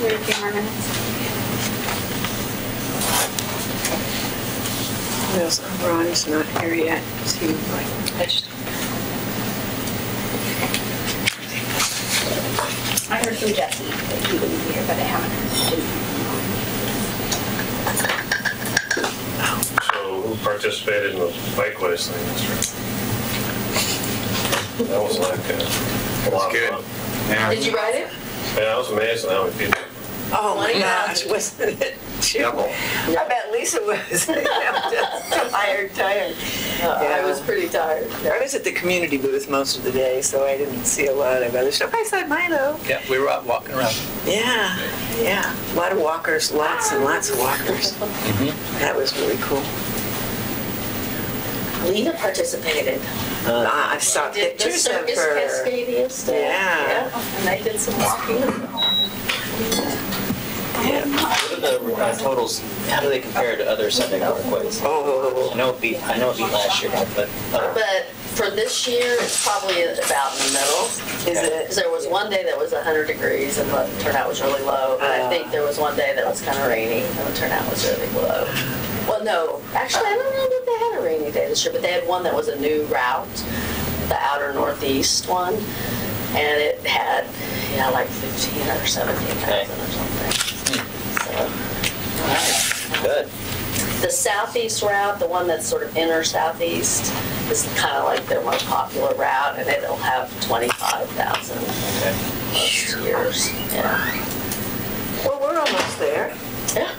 wait a few more minutes. Yes, Ron's not here yet. See, I heard from Jesse that he wouldn't be here, but I haven't heard. So who participated in the bike race thing this year? That was like a lot of fun. Yeah. Did you write it? Yeah, I was amazed at how many people. oh my gosh, wasn't it? Double. I bet Lisa was. Just tired. I was pretty tired. I was at the community booth most of the day, so I didn't see a lot of other stuff. I saw Milo. Yeah, we were out walking around. Yeah. A lot of walkers, lots and lots of walkers. Mm-hmm. That was really cool. Lena participated. I saw pictures of her. Cascadia stuff. Yeah. And I did some walking. Yeah. What are the totals? How do they compare to other Sunday walkways? Oh. I know it beat last year, but for this year, it's probably about in the middle. Is it? Because there was one day that was 100 degrees and the turnout was really low. And I think there was one day that was kind of rainy and the turnout was really low. Well, no. Actually, I don't know that they had a rainy day this year, but they had one that was a new route, the outer northeast one. And it yeah, like 15 or 17,000 or something. So, Good. the southeast route, the one that's sort of inner southeast, is kind of like their most popular route, and it'll have 25,000 Okay. most years. Yeah. Well, we're almost there. Yeah.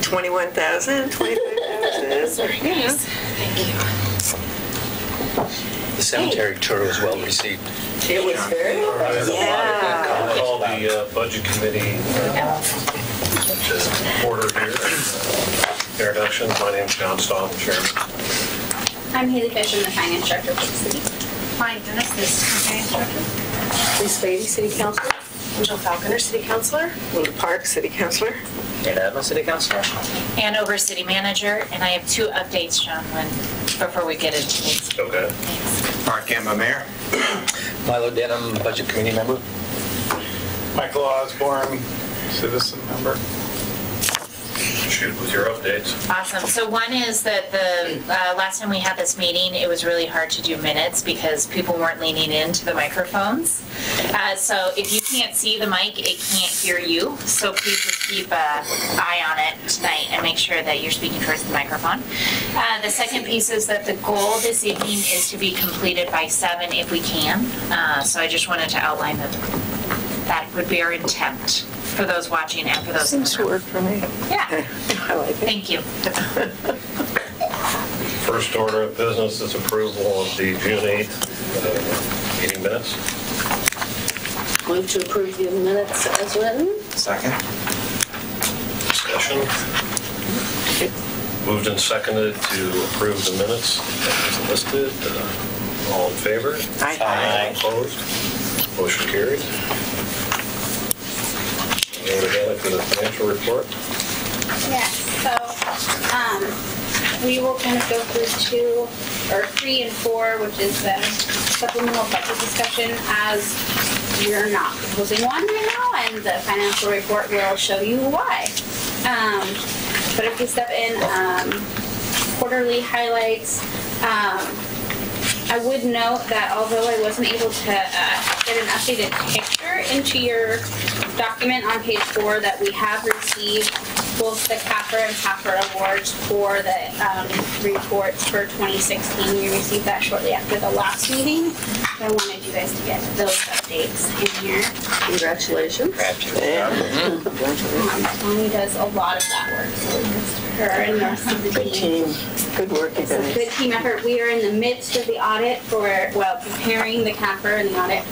21,000, 25,000. Yeah. The cemetery tour was well received. It was very well. Yeah. I'll call the budget committee to order here. Introductions, my name's John Stahl, I'm chairman. I'm Haley Fish, I'm the finance director for the city. Hi, Dennis, this is finance director. Lisa Beatty, city councilor. Angel Falconer, city councilor. Linda Park, city councilor. And Admiral City Councilor. And over city manager, and I have 2 updates, John, before we get into these. Okay. Mark Emma, Mayor. Milo Denham, Budget Committee member. Michael Osborne, citizen member. Shoot with your updates. Awesome. So one is that the last time we had this meeting, it was really hard to do minutes because people weren't leaning into the microphones. So if you can't see the mic, it can't hear you. So please just keep an eye on it tonight and make sure that you're speaking towards the microphone. The second piece is that the goal this evening is to be completed by 7 if we can. So I just wanted to outline that that would be our intent for those watching and for those in the Seems to room. work for me. Yeah. I like it. Thank you. First order of business is approval of the June 8th meeting minutes. Move to approve the minutes as written. Second. Discussion. Moved and seconded to approve the minutes as listed. All in favor? Aye. Opposed? Motion carried. Go ahead for the financial report. Yes, so, we will kind of go through 3 and 4, which is the supplemental budget discussion, as we're not proposing one right now, and the financial report will show you why. But if we step in, quarterly highlights, I would note that although I wasn't able to get an updated picture into your document on page 4, that we have received both the CAFR and PAFR awards for the reports for 2016. We received that shortly after the last meeting. So I wanted you guys to get those updates in here. Congratulations. Tony does a lot of that work, so it's her and the rest of the Good team. team. Good work, you It's a guys. good team effort. We are in the midst of the audit preparing the CAFR and the audit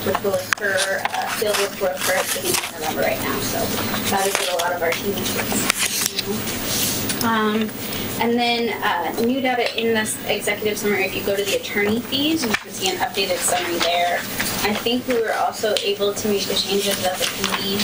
which will occur, field work will occur at the beginning of November right now. So that is what a lot of our team is doing. And then new data in this executive summary, if you go to the attorney fees, you can see an updated summary there. I think we were also able to make the changes that the committee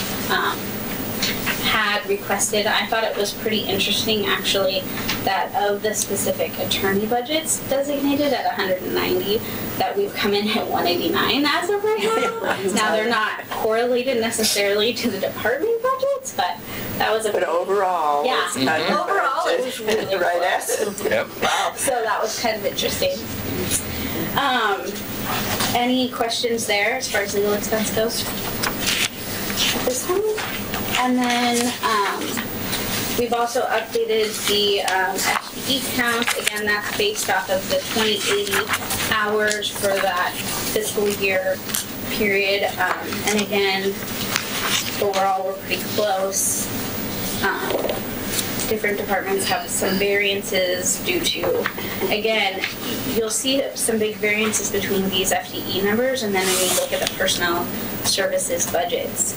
had requested. I thought it was pretty interesting, actually, that of the specific attorney budgets designated at 190, that we've come in at 189 as of right now. Now, they're not correlated necessarily to the department budgets, but that was a... But overall, Yeah, it's not your overall, it budget. was really Right, close. Ash? Yep. Wow, so that was kind of interesting. Any questions there as far as legal expense goes at this time? And then we've also updated the FTE count. Again, that's based off of the 2080 hours for that fiscal year period. And again, overall, we're pretty close. Different departments have some variances due to, again, you'll see some big variances between these FTE numbers, and then when you look at the personnel services budgets,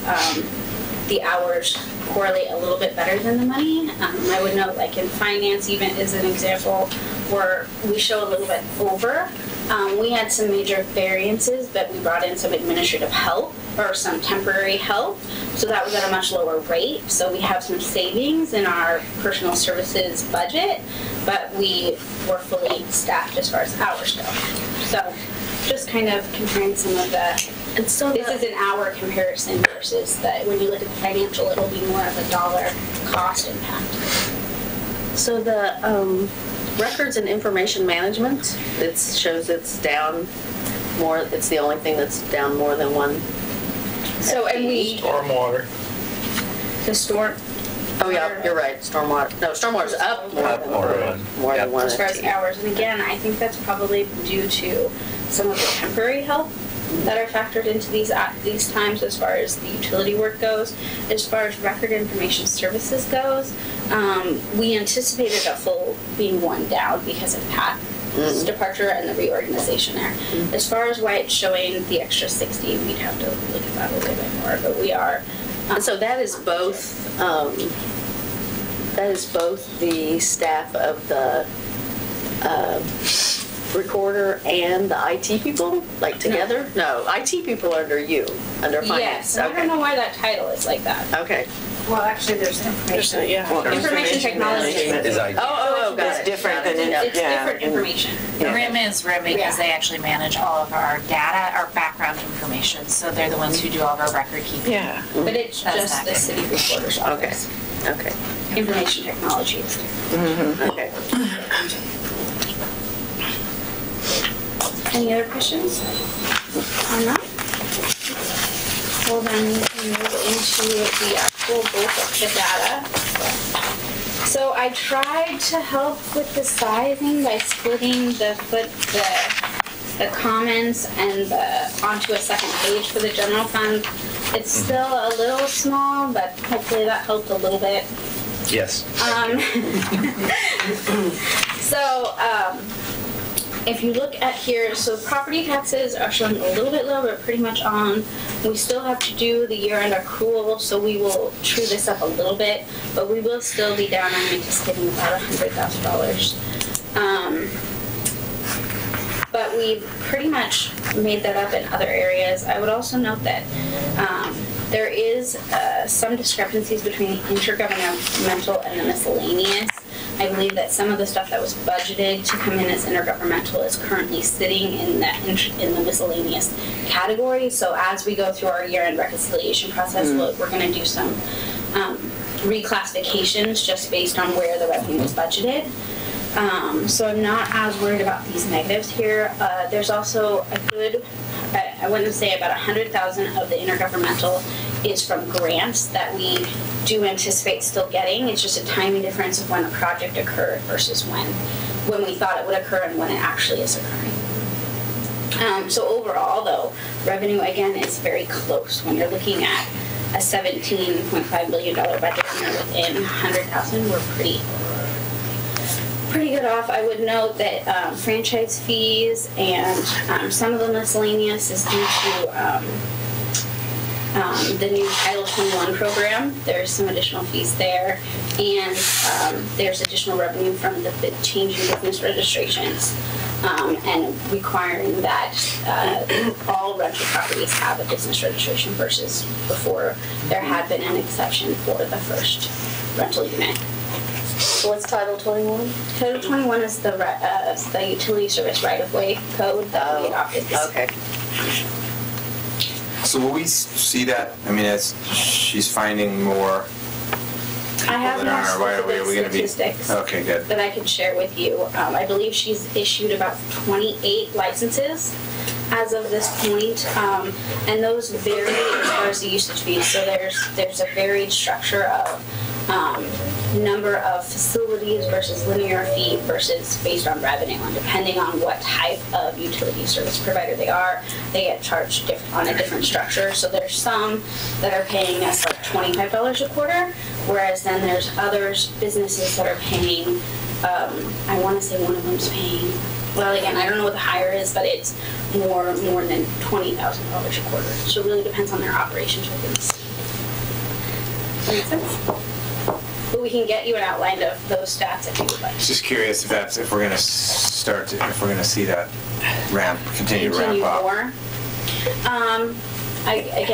the hours correlate a little bit better than the money. I would note, like in finance, even as an example, where we show a little bit over. We had some major variances, but we brought in some administrative help or some temporary help. So that was at a much lower rate. So we have some savings in our personal services budget, but we were fully staffed as far as hours go. So just kind of comparing some of the, And so this is an hour comparison versus that when you look at the financial, it'll be more of a dollar cost impact. So the records and information management, it shows it's down more, it's the only thing that's down more than one. So, and we, Stormwater. the storm, Oh, yeah, you're right, stormwater. No, stormwater's up more Up than more one. than- More than yep. one. as far as hours, and again, I think that's probably due to some of the temporary help that are factored into these times as far as the utility work goes. As far as record information services goes, we anticipated a full being one down because of Pat's departure and the reorganization there. As far as why it's showing the extra 60, we'd have to look at that a little bit more, but we are. And so that is both the staff of the recorder and the IT people, like together? No, IT people are under you, under finance. Yes, I don't know why that title is like that. Okay. Well, actually, there's information. Information technology. Is I. Oh, got It's it. different Got it. than in- Yeah. It's different information. RIM is RIM because Yeah. they actually manage all of our data, our background information. So they're the ones who do all of our record keeping. Yeah. But it's That's just not the good. city recorder's Okay, office. okay, Information technology. okay. Any other questions on that? Well, then we can move into the actual bulk of the data. So I tried to help with the sizing by splitting the comments and onto a second page for the general fund. It's still a little small, but hopefully that helped a little bit. Yes. If you look at here, so property taxes are showing a little bit low, but pretty much on. We still have to do the year-end accrual, so we will true this up a little bit, but we will still be down. I'm anticipating about $100,000. But we've pretty much made that up in other areas. I would also note that there is some discrepancies between the intergovernmental and the miscellaneous. I believe that some of the stuff that was budgeted to come in as intergovernmental is currently sitting in the miscellaneous category. So as we go through our year-end reconciliation process, we're going to do some reclassifications just based on where the revenue is budgeted. So I'm not as worried about these negatives here. There's also a good, I wouldn't say about 100,000 of the intergovernmental is from grants that we do anticipate still getting. It's just a timing difference of when a project occurred versus when we thought it would occur and when it actually is occurring. So overall, though, revenue again is very close. When you're looking at a $17.5 million budget and you're within 100,000, we're pretty good off. I would note that franchise fees and some of the miscellaneous is due to the new Title 21 program. There's some additional fees there, and there's additional revenue from the changing business registrations and requiring that all rental properties have a business registration versus before there had been an exception for the first rental unit. So what's Title 21? Title 21 is the utility service right-of-way code that we adopted this year. Okay. So will we see that? I mean, as she's finding more I have people that more are right away, are we going to be? statistics Okay, good. that I can share with you. I believe she's issued about 28 licenses as of this point, and those vary as far as the usage fees. So there's a varied structure of number of facilities versus linear fee versus based on revenue, and depending on what type of utility service provider they are, they get charged on a different structure. So there's some that are paying us like $25 a quarter, whereas then there's others, businesses that are paying, I want to say one of them's paying, well again, I don't know what the higher is, but it's more than $20,000 a quarter. So it really depends on their operations within the city. Does that make sense? But we can get you an outline of those stats if you would like. Just curious if we're going to if we're going to see that continue to ramp up. More. I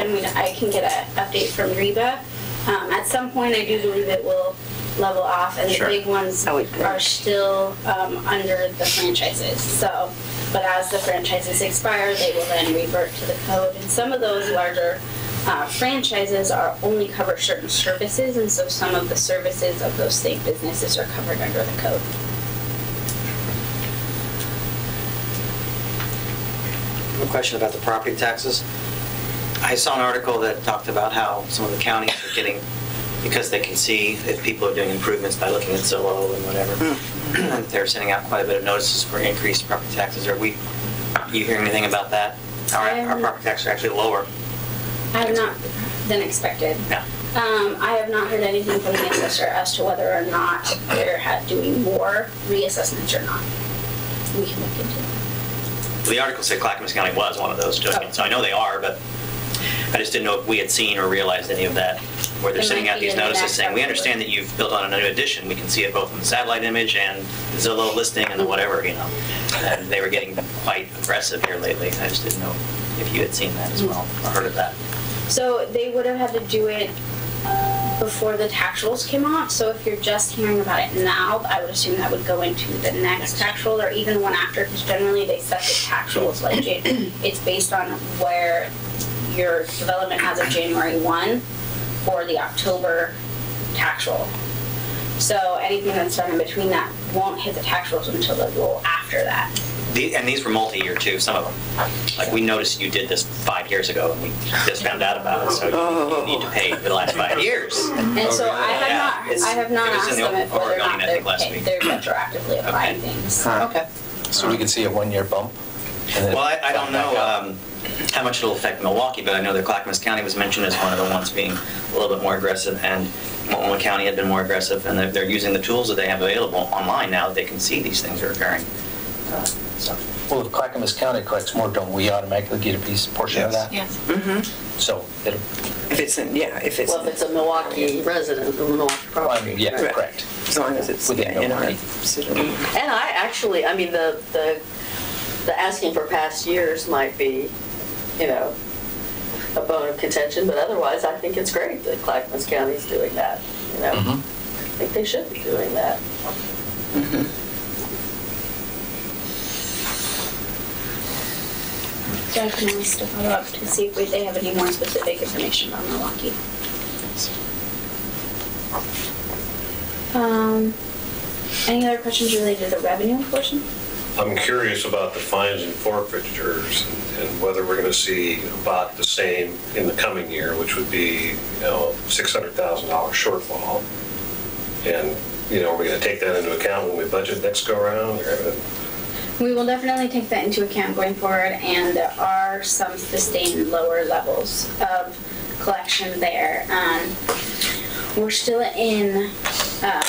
can get an update from Reba. At some point, I do believe it will level off, and Sure. the big ones are still under the franchises. So, but as the franchises expire, they will then revert to the code. And some of those larger franchises are only cover certain services, and so some of the services of those same businesses are covered under the code. a question about the property taxes. I saw an article that talked about how some of the counties are getting, because they can see if people are doing improvements by looking at Zillow and whatever, they're sending out quite a bit of notices for increased property taxes. Are you hearing anything about that? Our property taxes are actually lower. I have not than expected. Yeah. I have not heard anything from the assessor as to whether or not they're doing more reassessments or not. We can look into it. The article said Clackamas County was one of those doing it, so I know they are, but I just didn't know if we had seen or realized any of that, where they're sending out these notices saying, we understand that you've built on a new addition. We can see it both in the satellite image and the Zillow listing and the whatever, And they were getting quite aggressive here lately. I just didn't know if you had seen that as well or heard of that. So they would have had to do it before the tax rolls came out. So if you're just hearing about it now, I would assume that would go into the next tax roll or even the one after, because generally they set the tax rolls like it's based on where your development as of January 1 or the October tax roll. So anything that's done in between that won't hit the tax rolls until the roll after that. And these were multi-year too, some of them. Like we noticed you did this 5 years ago and we just found out about it, so you need to pay for the last 5 years. And so I have not asked them if whether or not they're retroactively applying things. Okay. So we can see a 1-year bump? Well, I don't know how much it'll affect Milwaukee, but I know that Clackamas County was mentioned as one of the ones being a little bit more aggressive, and Multnomah County had been more aggressive, and they're using the tools that they have available online now that they can see these things are occurring. Well, if Clackamas County collects more, don't we automatically get a portion of that? Yes. Mm-hmm. So it'll... If it's a Milwaukee resident, or Milwaukee property. Yeah, Right. correct. As long as it's Within in our Milwaukee. city. And I actually, the asking for past years might be, a bone of contention, but otherwise I think it's great that Clackamas County's doing that, I think they should be doing that. So I can ask to follow up to see if they have any more specific information on Milwaukee. Any other questions related to the revenue portion? I'm curious about the fines and forfeitures and whether we're going to see about the same in the coming year, which would be, $600,000 shortfall. And, are we going to take that into account when we budget next go around? We will definitely take that into account going forward, and there are some sustained lower levels of collection there. We're still in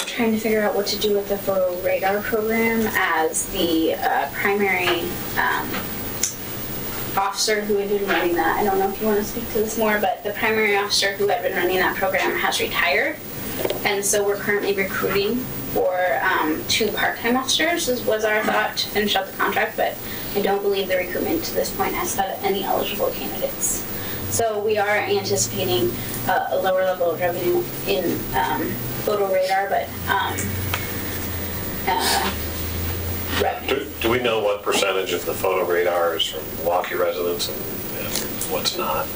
trying to figure out what to do with the photo radar program, as the primary officer who had been running that, I don't know if you want to speak to this more, but the primary officer who had been running that program has retired. And so we're currently recruiting for 2 part-time officers, was our thought, to finish up the contract, but I don't believe the recruitment to this point has had any eligible candidates. So we are anticipating a lower level of revenue in photo radar, but revenue. Do we know what percentage of the photo radar is from Milwaukee residents and what's not?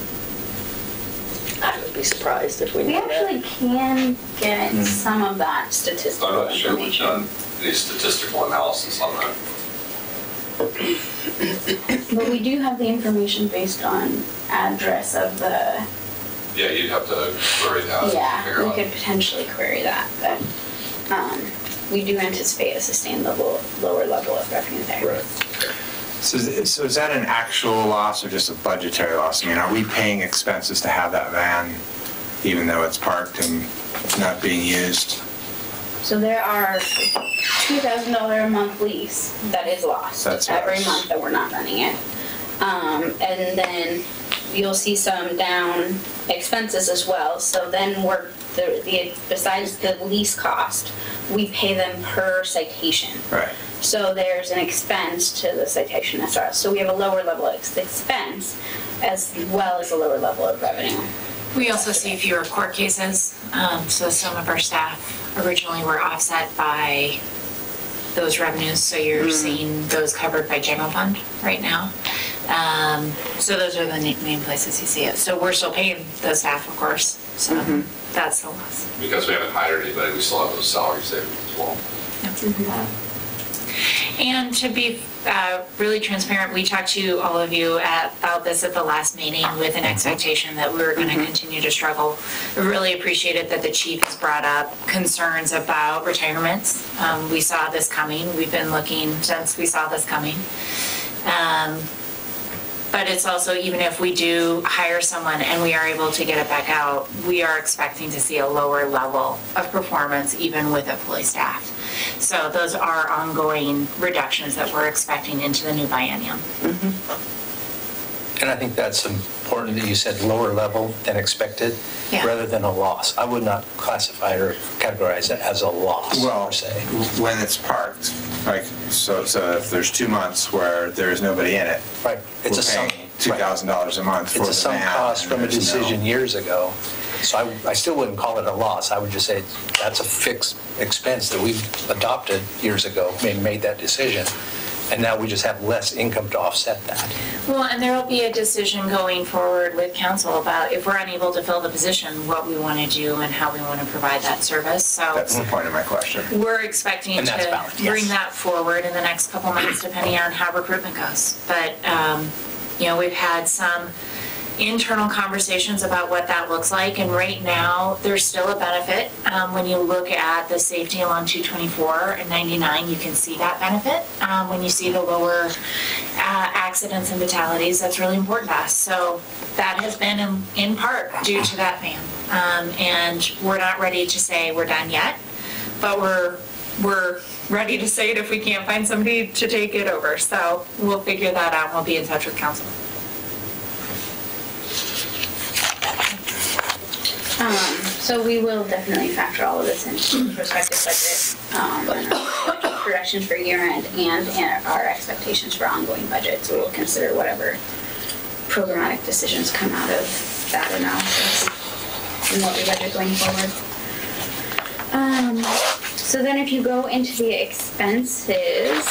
I would be surprised if we We knew that. actually can get some of that statistical I'm not sure we've information. done any statistical analysis on that. But we do have the information based on address of the, Yeah, you'd have to query that. and yeah, figure we out. could potentially query that, but we do anticipate a sustained lower level of revenue there. Right. So is that an actual loss or just a budgetary loss? I mean, are we paying expenses to have that van even though it's parked and not being used? So there are $2,000 a month lease that is lost That's every nice. month that we're not running it. And then you'll see some down expenses as well. So then besides the lease cost, we pay them per citation. Right. So there's an expense to the citation as well. So we have a lower level of expense as well as a lower level of revenue. We also see fewer court cases, so some of our staff originally were offset by those revenues, so you're seeing those covered by general fund right now. So those are the main places you see it. So we're still paying the staff, of course, so that's the loss. Because we haven't hired anybody, we still have those salary savings as well. And to be really transparent. We talked to all of you about this at the last meeting with an expectation that we were going to continue to struggle. I really appreciated that the chief has brought up concerns about retirements. We saw this coming. We've been looking since we saw this coming. But it's also, even if we do hire someone and we are able to get it back out, we are expecting to see a lower level of performance even with it fully staffed. So those are ongoing reductions that we're expecting into the new biennium. And I think that's important that you said lower level than expected, rather than a loss. I would not classify or categorize it as a loss, Well, per se. when it's parked, like, so if there's 2 months where there's nobody in it, Right. It's a we're sunk, paying $2,000 a month for it's the a sunk van, cost and from a there's no- decision years ago. So I still wouldn't call it a loss. I would just say that's a fixed expense that we've adopted years ago, made that decision. And now we just have less income to offset that. Well, and there will be a decision going forward with council about if we're unable to fill the position, what we want to do and how we want to provide that service. So That's the point of my question. we're expecting And that's to valid, yes. bring that forward in the next couple months, depending on how recruitment goes. But, we've had some internal conversations about what that looks like, and right now there's still a benefit. When you look at the safety along 224 and 99, you can see that benefit. When you see the lower accidents and fatalities, that's really important to us. So that has been in part due to that ban. And we're not ready to say we're done yet, but we're ready to say it if we can't find somebody to take it over. So we'll figure that out and we'll be in touch with council. So we will definitely factor all of this into the prospective budget, and our projections for year end and our expectations for ongoing budget. So we'll consider whatever programmatic decisions come out of that analysis and what we budget going forward. So then if you go into the expenses,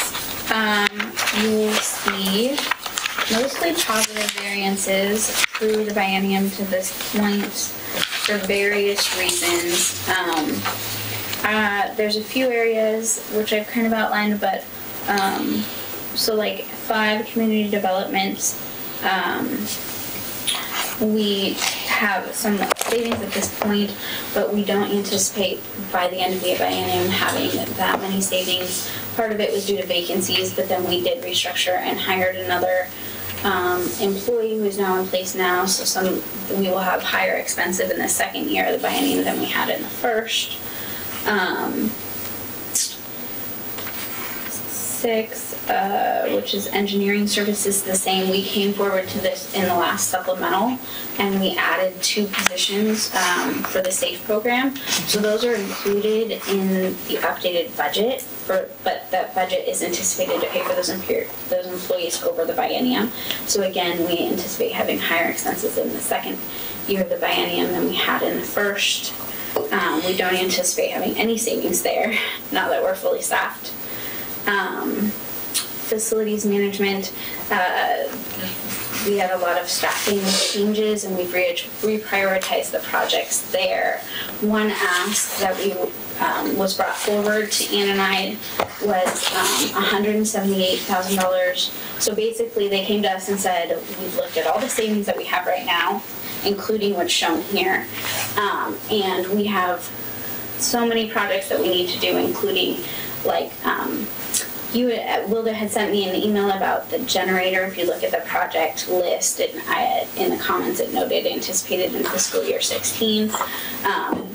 you will see mostly positive variances through the biennium to this point for various reasons. There's a few areas which I've kind of outlined, but so like 5 community developments, we have some savings at this point, but we don't anticipate by the end of the biennium having that many savings. Part of it was due to vacancies, but then we did restructure and hired another employee who is now in place now, so we will have higher expenses in the second year of the biennium than we had in the first. 6, which is engineering services, the same. We came forward to this in the last supplemental, and we added 2 positions for the SAFE program. So those are included in the updated budget, but that budget is anticipated to pay for those employees over the biennium. So again, we anticipate having higher expenses in the second year of the biennium than we had in the first. We don't anticipate having any savings there now that we're fully staffed. Facilities management, we had a lot of staffing changes and we've reprioritized the projects there. One ask that was brought forward to Ann and I was $178,000. So basically they came to us and said, we've looked at all the savings that we have right now, including what's shown here, and we have so many projects that we need to do, including like Wilda had sent me an email about the generator. If you look at the project list, in the comments it noted anticipated in fiscal year 16.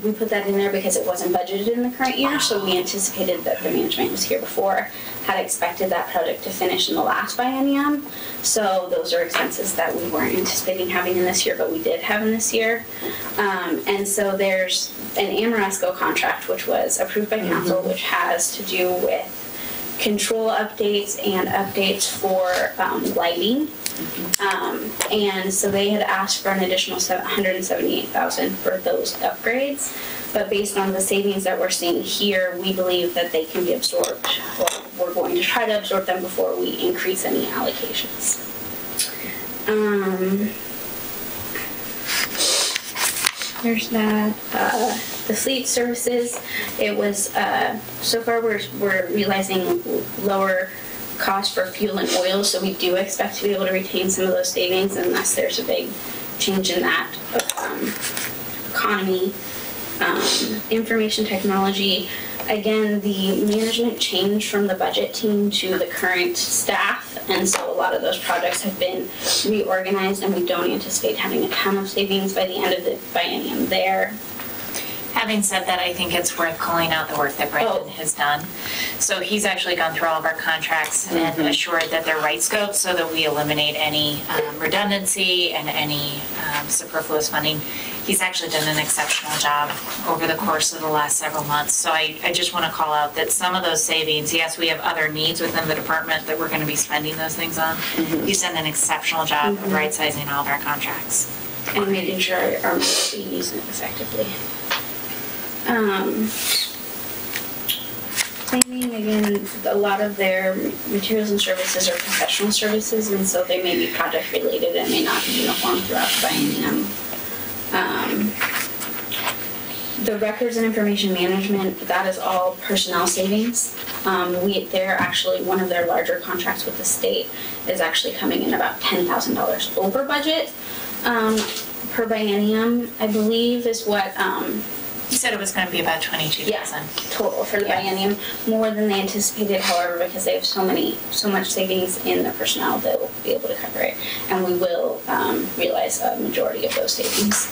We put that in there because it wasn't budgeted in the current year, so we anticipated that the management was here before had expected that project to finish in the last biennium. So those are expenses that we weren't anticipating having in this year, but we did have in this year. And so there's an Amoresco contract, which was approved by council, which has to do with control updates and updates for lighting. And so they had asked for an additional $178,000 for those upgrades. But based on the savings that we're seeing here, we believe that they can be absorbed. Well, we're going to try to absorb them before we increase any allocations. There's that. The fleet services, it was, so far we're realizing lower cost for fuel and oil, so we do expect to be able to retain some of those savings unless there's a big change in that economy. Information technology, again, the management changed from the budget team to the current staff, and so a lot of those projects have been reorganized, and we don't anticipate having a ton of savings by the end of the biennium there. Having said that, I think it's worth calling out the work that Brendan has done. So he's actually gone through all of our contracts and assured that they're right scoped so that we eliminate any redundancy and any superfluous funding. He's actually done an exceptional job over the course of the last several months. So I just want to call out that some of those savings, yes, we have other needs within the department that we're going to be spending those things on. He's done an exceptional job of right-sizing all of our contracts. And making sure our money is being used effectively. Planning, again, a lot of their materials and services are professional services, and so they may be project related and may not be uniform throughout the biennium. The records and information management, that is all personnel savings. They're actually, one of their larger contracts with the state is actually coming in about $10,000 over budget per biennium, I believe, is what. You said it was going to be about 22,000. Yeah, total for the biennium, more than they anticipated. However, because they have so much savings in the personnel, they will be able to cover it, and we will realize a majority of those savings.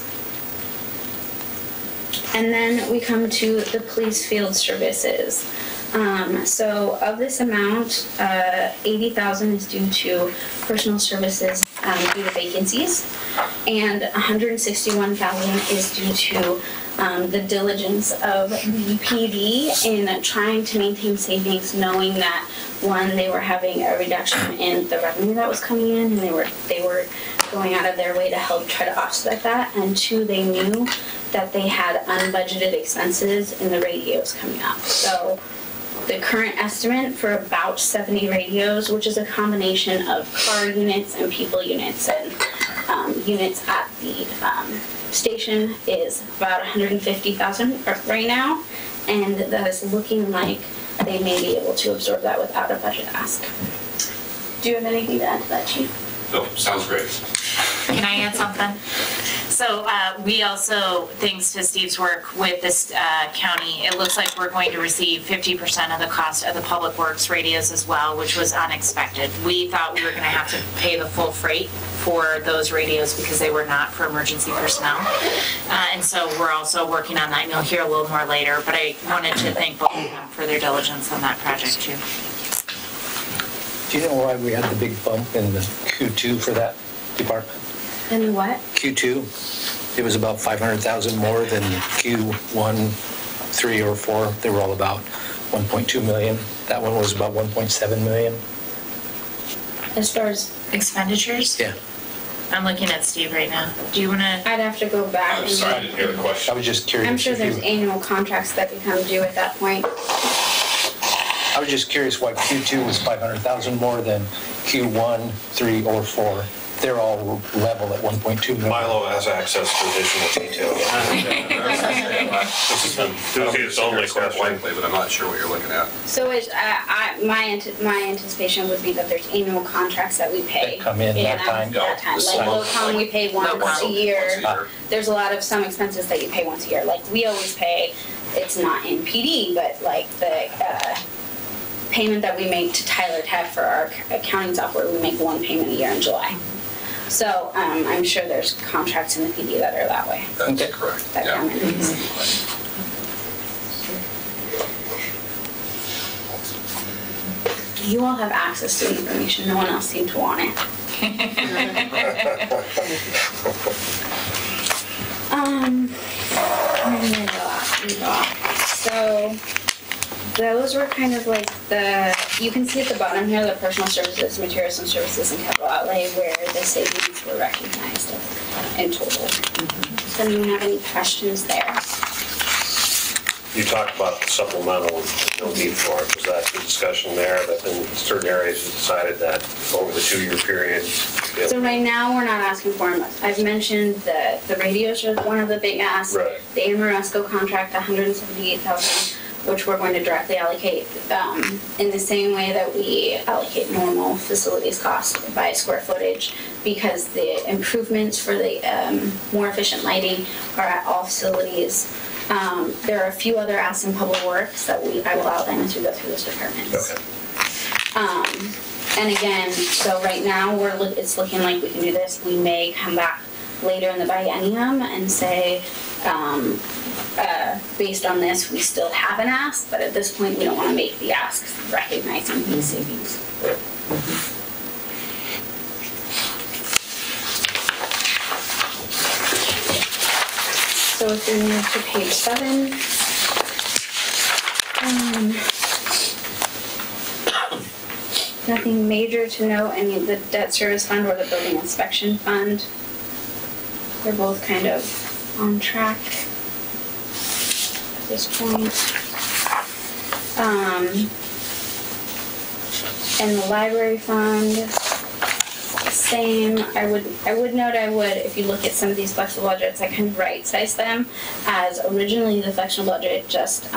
And then we come to the police field services. So of this amount, 80,000 is due to personal services due to vacancies, and 161,000 is due to the diligence of the PD in trying to maintain savings, knowing that one, they were having a reduction in the revenue that was coming in, and they were going out of their way to help try to offset that, and two, they knew that they had unbudgeted expenses in the radios coming up. So the current estimate for about 70 radios, which is a combination of car units and people units and units at the station, is about 150,000 right now, and that is looking like they may be able to absorb that without a budget ask. Do you have anything to add to that, Chief? No, sounds great. Can I add something? So we also, thanks to Steve's work with this county, it looks like we're going to receive 50% of the cost of the public works radios as well, which was unexpected. We thought we were going to have to pay the full freight for those radios because they were not for emergency personnel. And so we're also working on that, and you'll hear a little more later, but I wanted to thank both of them for their diligence on that project too. Do you know why we had the big bump in the Q2 for that department? And what? Q2, it was about 500,000 more than Q1, 3 or 4. They were all about 1.2 million. That one was about 1.7 million. As far as expenditures? Yeah. I'm looking at Steve right now. Do you want to? I'd have to go back. I'm sorry, I didn't hear the question. I was just curious. I'm sure there's annual contracts that become due at that point. I was just curious why Q2 was 500,000 more than Q1, 3 or 4. They're all level at 1.2 million. Milo has access to additional detail. This is his only question. Blankly, but I'm not sure what you're looking at. So it's, my anticipation would be that there's annual contracts that we pay. That come in that time? That time. Like LOCOM, we pay once a year. There's a lot of some expenses that you pay once a year. Like we always pay, it's not in PD, but like the payment that we make to Tyler Tech for our accounting software, we make one payment a year in July. So I'm sure there's contracts in the PD that are that way. That's correct. That come in. You all have access to the information. No one else seemed to want it. Where did I go off? So those were kind of like you can see at the bottom here, the personal services, materials and services, and capital outlay, where the savings were recognized in total. Does anyone have any questions there? You talked about the supplemental, no need for it. Was that the discussion there that in certain areas you decided that over the 2-year period? So right now we're not asking for them. I've mentioned that the radios are one of the big asks. Right. The Amoresco contract, 178,000. which we're going to directly allocate in the same way that we allocate normal facilities costs by square footage, because the improvements for the more efficient lighting are at all facilities. There are a few other asks in public works that I will outline as we go through those departments. Okay. And again, so right now it's looking like we can do this. We may come back later in the biennium and say, based on this, we still have an ask, but at this point, we don't want to make the asks recognizing these savings. So if we move to page 7, nothing major to note. Any of the debt service fund or the building inspection fund, they're both kind of on track at this point. And the library fund, same. I would note, if you look at some of these flexible budgets, I kind of right-size them, as originally the flexible budget just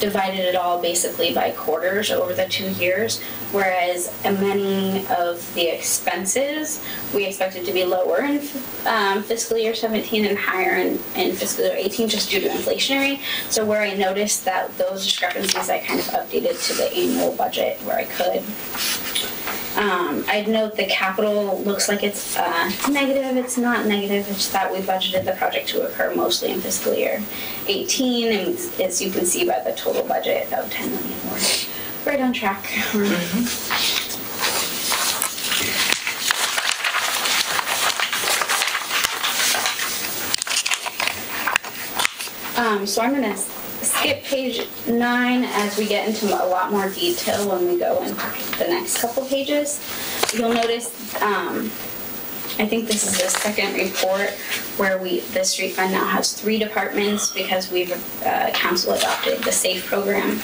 divided it all basically by quarters over the 2 years, whereas many of the expenses we expected to be lower in fiscal year 17 and higher in fiscal year 18 just due to inflationary. So where I noticed that those discrepancies, I kind of updated to the annual budget where I could. I'd note the capital looks like it's negative. It's not negative. It's that we budgeted the project to occur mostly in fiscal year 18, and as you can see by the total budget of $10 million, we're right on track. So I'm going to skip page 9 as we get into a lot more detail when we go into the next couple pages. You'll notice, I think this is the second report where the street fund now has 3 departments because we've council adopted the SAFE program.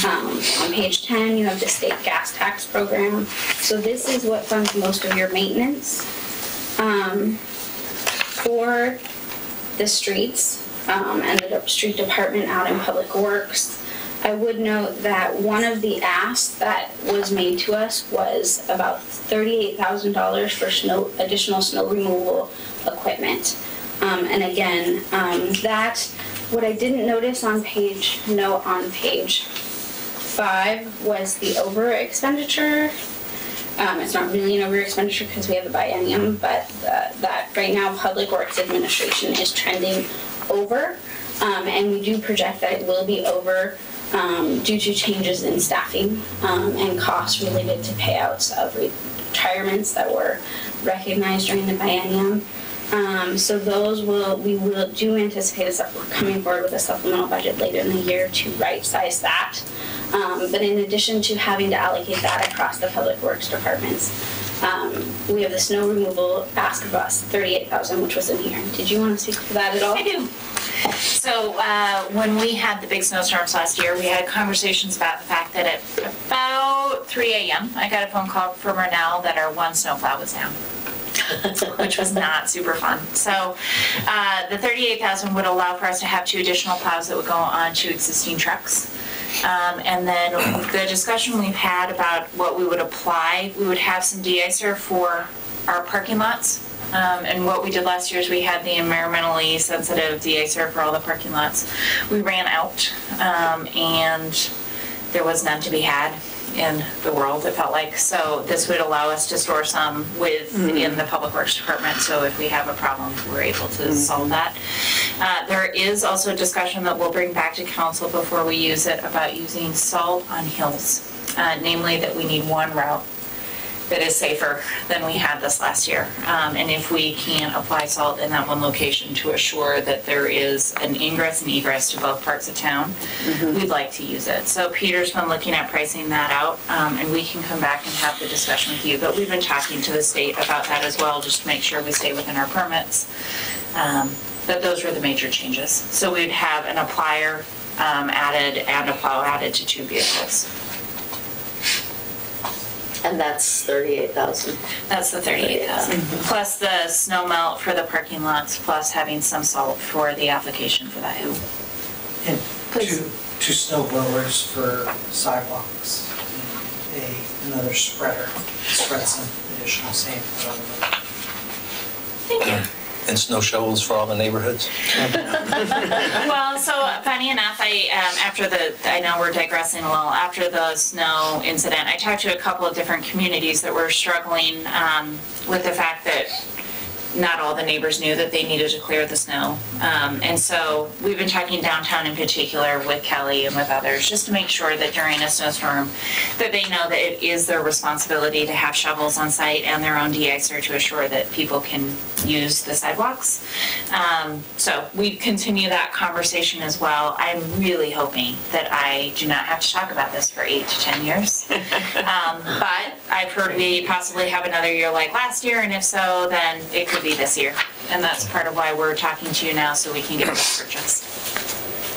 On page 10, you have the state gas tax program. So this is what funds most of your maintenance for the streets. And the street department out in public works. I would note that one of the asks that was made to us was about $38,000 for additional snow removal equipment. And again, what I didn't notice on page 5 was the over expenditure. It's not really an over expenditure because we have a biennium, but that right now Public Works Administration is trending over, and we do project that it will be over due to changes in staffing and costs related to payouts of retirements that were recognized during the biennium. So we do anticipate coming forward with a supplemental budget later in the year to right-size that. But in addition to having to allocate that across the public works departments, we have the snow removal ask of us, $38,000, which was in here. Did you want to speak to that at all? I do. So when we had the big snowstorms last year, we had conversations about the fact that at about 3 a.m., I got a phone call from Renell that our one snowplow was down, which was not super fun. So the $38,000 would allow for us to have 2 additional plows that would go on 2 existing trucks. And then the discussion we've had about what we would apply, we would have some de-icer for our parking lots. And what we did last year is we had the environmentally sensitive de-icer for all the parking lots. We ran out, and there was none to be had in the world, it felt like. So this would allow us to store some within the Public Works Department, so if we have a problem, we're able to solve that. There is also a discussion that we'll bring back to council before we use it about using salt on hills, namely that we need one route that is safer than we had this last year. And if we can apply salt in that one location to assure that there is an ingress and egress to both parts of town, we'd like to use it. So Peter's been looking at pricing that out, and we can come back and have the discussion with you. But we've been talking to the state about that as well, just to make sure we stay within our permits. But those were the major changes. So we'd have an applier added and a plow added to 2 vehicles. And that's $38,000. That's the $38,000. Plus the snow melt for the parking lots, plus having some salt for the application for that. And Please. 2 snow blowers for sidewalks, and another spreader to spread some additional sand on the road. Thank you. And snow shovels for all the neighborhoods? Well, so funny enough, I know we're digressing a little, after the snow incident, I talked to a couple of different communities that were struggling with the fact that not all the neighbors knew that they needed to clear the snow. And so we've been talking downtown in particular with Kelly and with others, just to make sure that during a snowstorm, that they know that it is their responsibility to have shovels on site and their own de-icer to assure that people can use the sidewalks. So we continue that conversation as well. I'm really hoping that I do not have to talk about this for 8 to 10 years. But I've heard we possibly have another year like last year, and if so, then it could be this year. And that's part of why we're talking to you now, so we can get this purchased.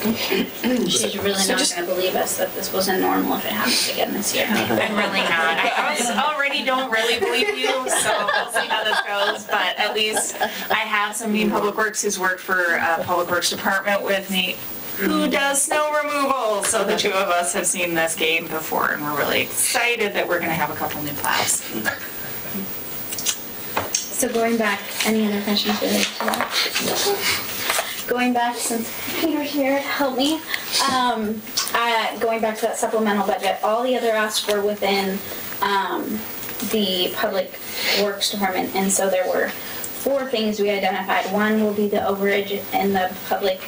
She's really not going to believe us that this wasn't normal if it happens again this year. I'm really not. I already don't really believe you, so we'll see how this goes. But at least I have somebody in Public Works who's worked for Public Works Department with me who does snow removal. So the two of us have seen this game before, and we're really excited that we're going to have a couple new plows. So going back, any other questions related to that? Going back, since Peter's here to help me, going back to that supplemental budget, all the other asks were within the Public Works Department, and so there were 4 things we identified. One will be the overage in the Public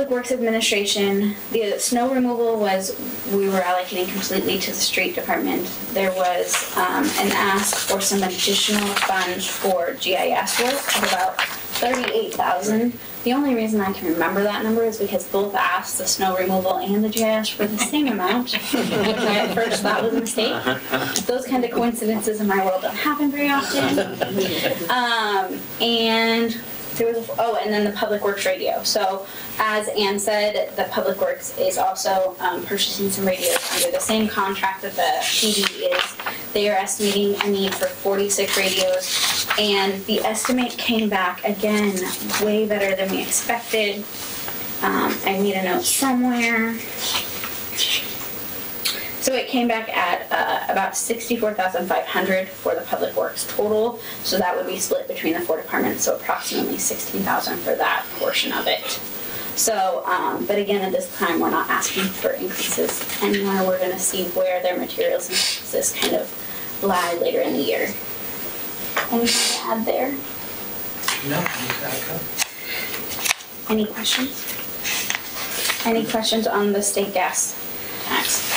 Works Administration. The snow removal we were allocating completely to the street department. There was an ask for some additional funds for GIS work of about $38,000. The only reason I can remember that number is because both asked, the snow removal and the GIS, for the same amount, which I at first thought was a mistake. Those kind of coincidences in my world don't happen very often. And there was and then the Public Works radio. So as Ann said, the Public Works is also purchasing some radios under the same contract that the PD is. They are estimating a need for 46 radios, and the estimate came back again way better than we expected. I made a note somewhere. So it came back at about $64,500 for the Public Works total. So that would be split between the 4 departments, so approximately $16,000 for that portion of it. So, but again, at this time, we're not asking for increases anymore. We're going to see where their materials and services kind of lie later in the year. Anything to add there? No, you got it covered. Any questions? Any questions on the state gas tax?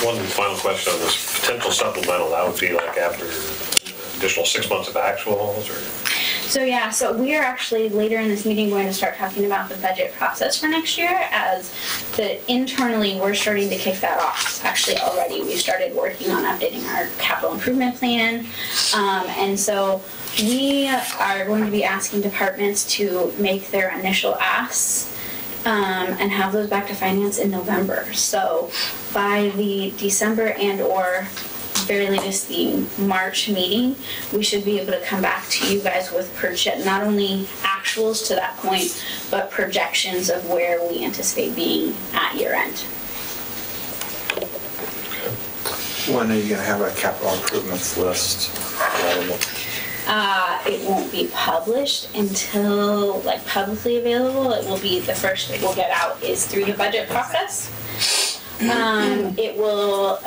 One final question on this potential supplemental. That would be like after additional 6 months of actuals, or? So we are actually later in this meeting going to start talking about the budget process for next year, as internally we're starting to kick that off. Actually already we started working on updating our capital improvement plan, and so we are going to be asking departments to make their initial asks and have those back to finance in November. So by the December and or very latest the March meeting, we should be able to come back to you guys with not only actuals to that point, but projections of where we anticipate being at year end. When are you going to have a capital improvements list available? It won't be published until publicly available. It will be the first that we'll get out is through the budget process. It will.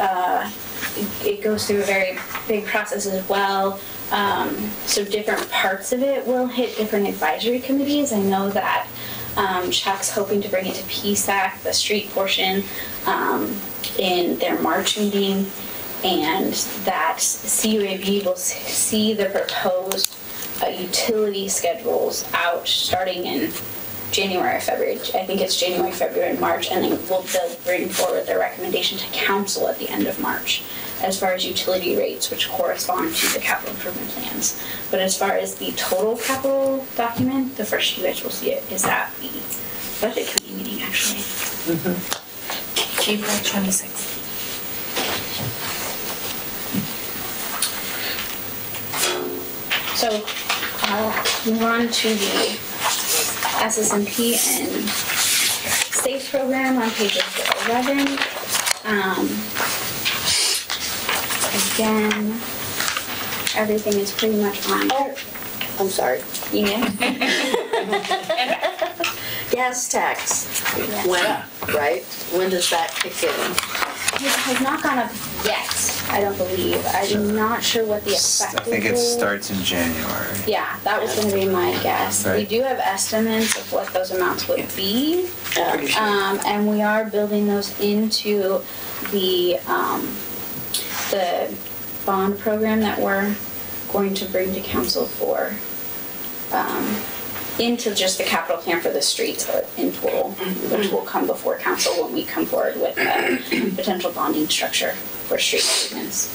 It goes through a very big process as well. So different parts of it will hit different advisory committees. I know that Chuck's hoping to bring it to PSAC, the street portion, in their March meeting, and that CUAB will see the proposed utility schedules out starting in January, February. I think it's January, February, and March, and then they'll bring forward their recommendation to council at the end of March as far as utility rates, which correspond to the capital improvement plans. But as far as the total capital document, the first you guys will see it is at the budget committee meeting, actually. April 26th. So I'll move on to the SSMP and SAFE program on pages 11. Again, everything is pretty much on. Oh, I'm sorry. Yeah. Gas tax Yes. went up, right? When does that kick in? It has not gone up yet, I don't believe. I'm not sure what the I effective think it will- starts in January. Yeah, that was gonna be my guess. We Right. do have estimates of what those amounts would be. Pretty sure. And we are building those into the bond program that we're going to bring to council for, into just the capital plan for the streets in total, which will come before council when we come forward with a potential bonding structure for street improvements.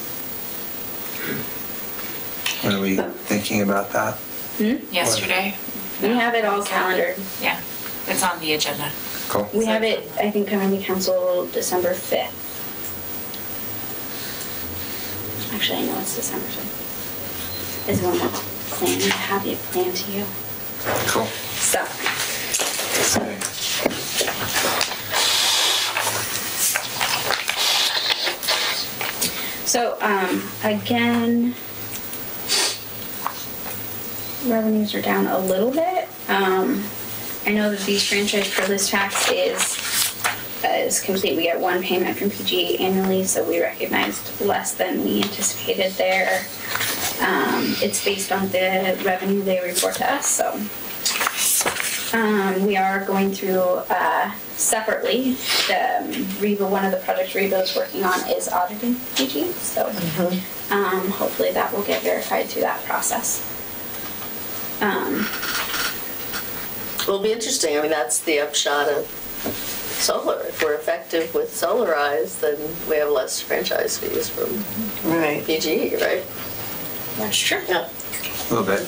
When are we thinking about that? Yesterday. We have it all calendared. Yeah, it's on the agenda. Cool. We have it, I think, coming to council December 5th. Actually, I know it's December 5th. Is when we're planning to have it planned to you. Cool. So, Okay. so again, revenues are down a little bit. I know that the franchise privilege tax is complete. We get one payment from PG annually, so we recognized less than we anticipated there. It's based on the revenue they report to us, so we are going through separately. Reba, one of the projects Reba is working on is auditing PG, so hopefully that will get verified through that process. Will be interesting. I mean, that's the upshot of solar. If we're effective with Solarize, then we have less franchise fees from PG, right? That's true. Yeah. A little bit.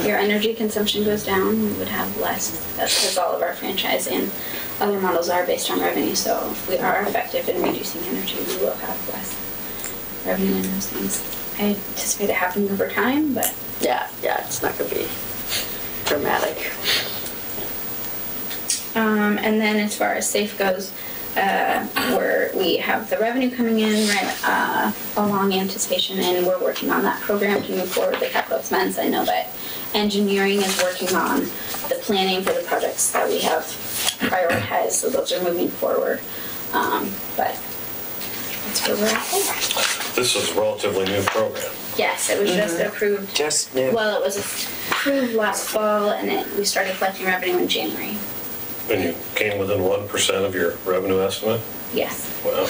Your energy consumption goes down, we would have less. That's because all of our franchise and other models are based on revenue. So if we are effective in reducing energy, we will have less revenue in those things. I anticipate it happening over time, but Yeah, it's not going to be dramatic. and then as far as SAFE goes, we have the revenue coming in right along anticipation, and we're working on that program to move forward the capital expense. I know that engineering is working on the planning for the projects that we have prioritized, so those are moving forward. But that's where we're at. This is a relatively new program. Yes, it was just approved. Just new. Well, it was approved last fall, and we started collecting revenue in January. And you came within 1% of your revenue estimate? Yes. Wow.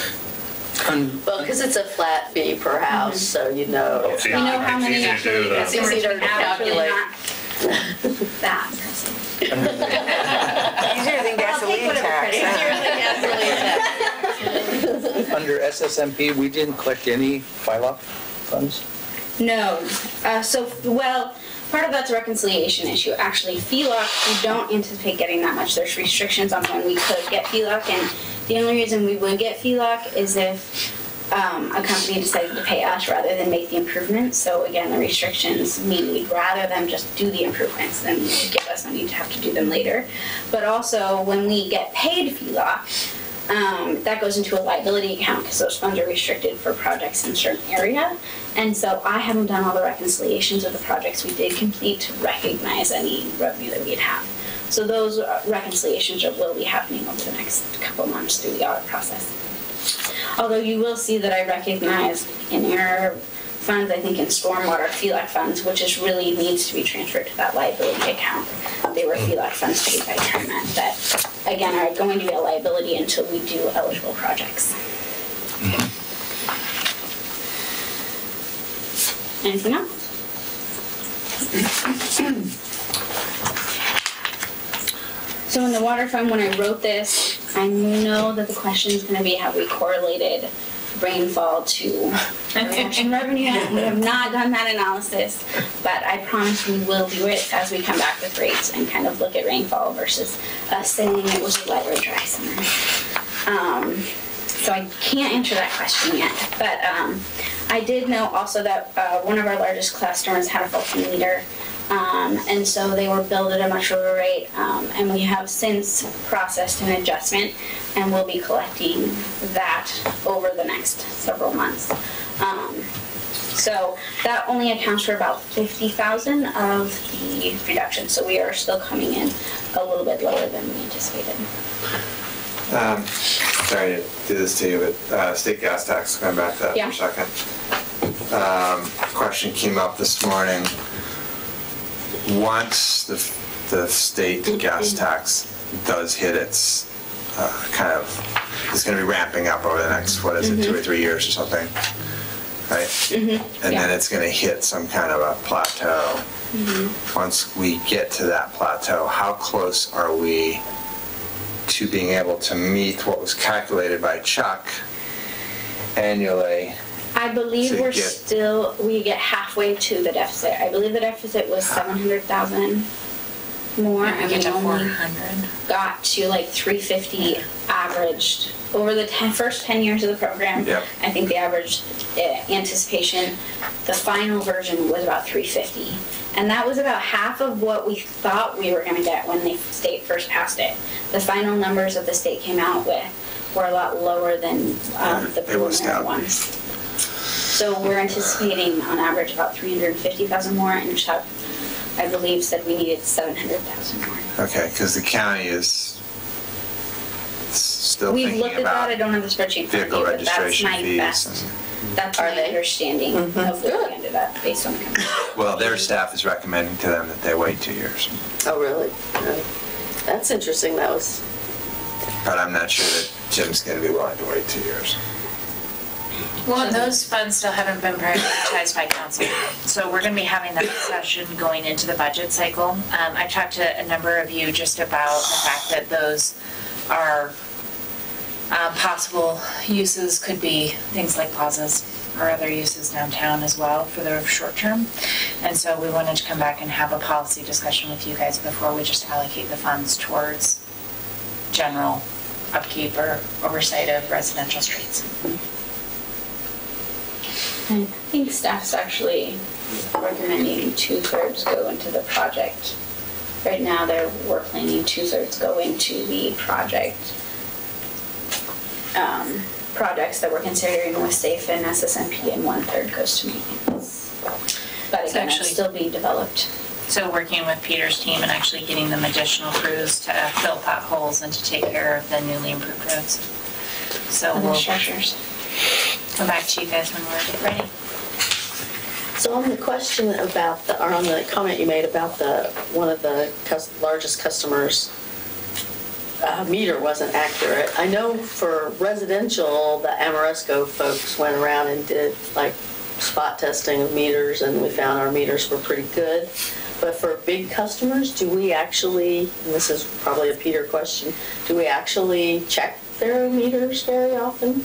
Well, because it's a flat fee per house, so you know. Oh, it's You know how many easy to do that. It's easier to calculate. That impressive. Easier than gasoline tax. Under SSMP, we didn't collect any FILOC funds? No. Part of that's a reconciliation issue. Actually, FELOC, we don't anticipate getting that much. There's restrictions on when we could get FELOC, and the only reason we would get FELOC is if a company decided to pay us rather than make the improvements. So again, the restrictions mean we'd rather them just do the improvements than give us money to have to do them later. But also, when we get paid FELOC, that goes into a liability account because those funds are restricted for projects in a certain area. And so I haven't done all the reconciliations of the projects we did complete to recognize any revenue that we'd have. So those reconciliations will be happening over the next couple months through the audit process. Although you will see that I recognized in our funds, I think in stormwater, FELOC funds, which is really needs to be transferred to that liability account. They were FELOC funds paid by TriMet that, again, are going to be a liability until we do eligible projects. Anything else? So in the water fund, when I wrote this, I know that the question is going to be, have we correlated rainfall to retention revenue? We have not done that analysis, but I promise we will do it as we come back with rates and kind of look at rainfall versus us saying it was a light or dry summer. So I can't answer that question yet, but I did know also that one of our largest customers had a faulty meter And so they were billed at a much lower rate, and we have since processed an adjustment, and we'll be collecting that over the next several months. So that only accounts for about 50,000 of the reduction. So we are still coming in a little bit lower than we anticipated. Sorry to do this to you, but state gas tax, going back to that for a second. Question came up this morning. Once the state gas tax does hit its it's going to be ramping up over the next, what is it, 2 or 3 years or something, right? And then it's going to hit some kind of a plateau. Once we get to that plateau, how close are we to being able to meet what was calculated by Chuck annually? I believe we get halfway to the deficit. I believe the deficit was 700,000 more, and we only got to like 350 averaged over the first 10 years of the program. I think the average anticipation, the final version was about 350, and that was about half of what we thought we were going to get when the state first passed it. The final numbers that the state came out with were a lot lower than the preliminary ones. So we're anticipating on average about 350,000 more, and Chuck, I believe, said we needed 700,000 more. Okay, because the county is still We've thinking looked at about that. I don't have the spreadsheet in front of vehicle me, but that's registration my fees. best. That's my understanding of where we ended up based on the company. Well, their staff is recommending to them that they wait 2 years. Oh, really? That's interesting. That was. But I'm not sure that Jim's going to be willing to wait 2 years. Well, and those funds still haven't been prioritized by council. So we're going to be having that discussion going into the budget cycle. I talked to a number of you just about the fact that those are possible uses, could be things like plazas or other uses downtown as well for the short term. And so we wanted to come back and have a policy discussion with you guys before we just allocate the funds towards general upkeep or oversight of residential streets. I think staff's actually recommending 2/3 go into the project. Right now, we're planning 2/3 go into the project. Projects that we're considering with SAFE and SSMP, and 1/3 goes to maintenance. But again, it's still being developed. So working with Peter's team and actually getting them additional crews to fill potholes and to take care of the newly improved roads. So we'll come back to you guys when we're ready. So on the question about or on the comment you made about one of the largest customers' meter wasn't accurate. I know for residential, the Amoresco folks went around and did like spot testing of meters, and we found our meters were pretty good. But for big customers, do we actually, and this is probably a Peter question, do we actually check their meters very often?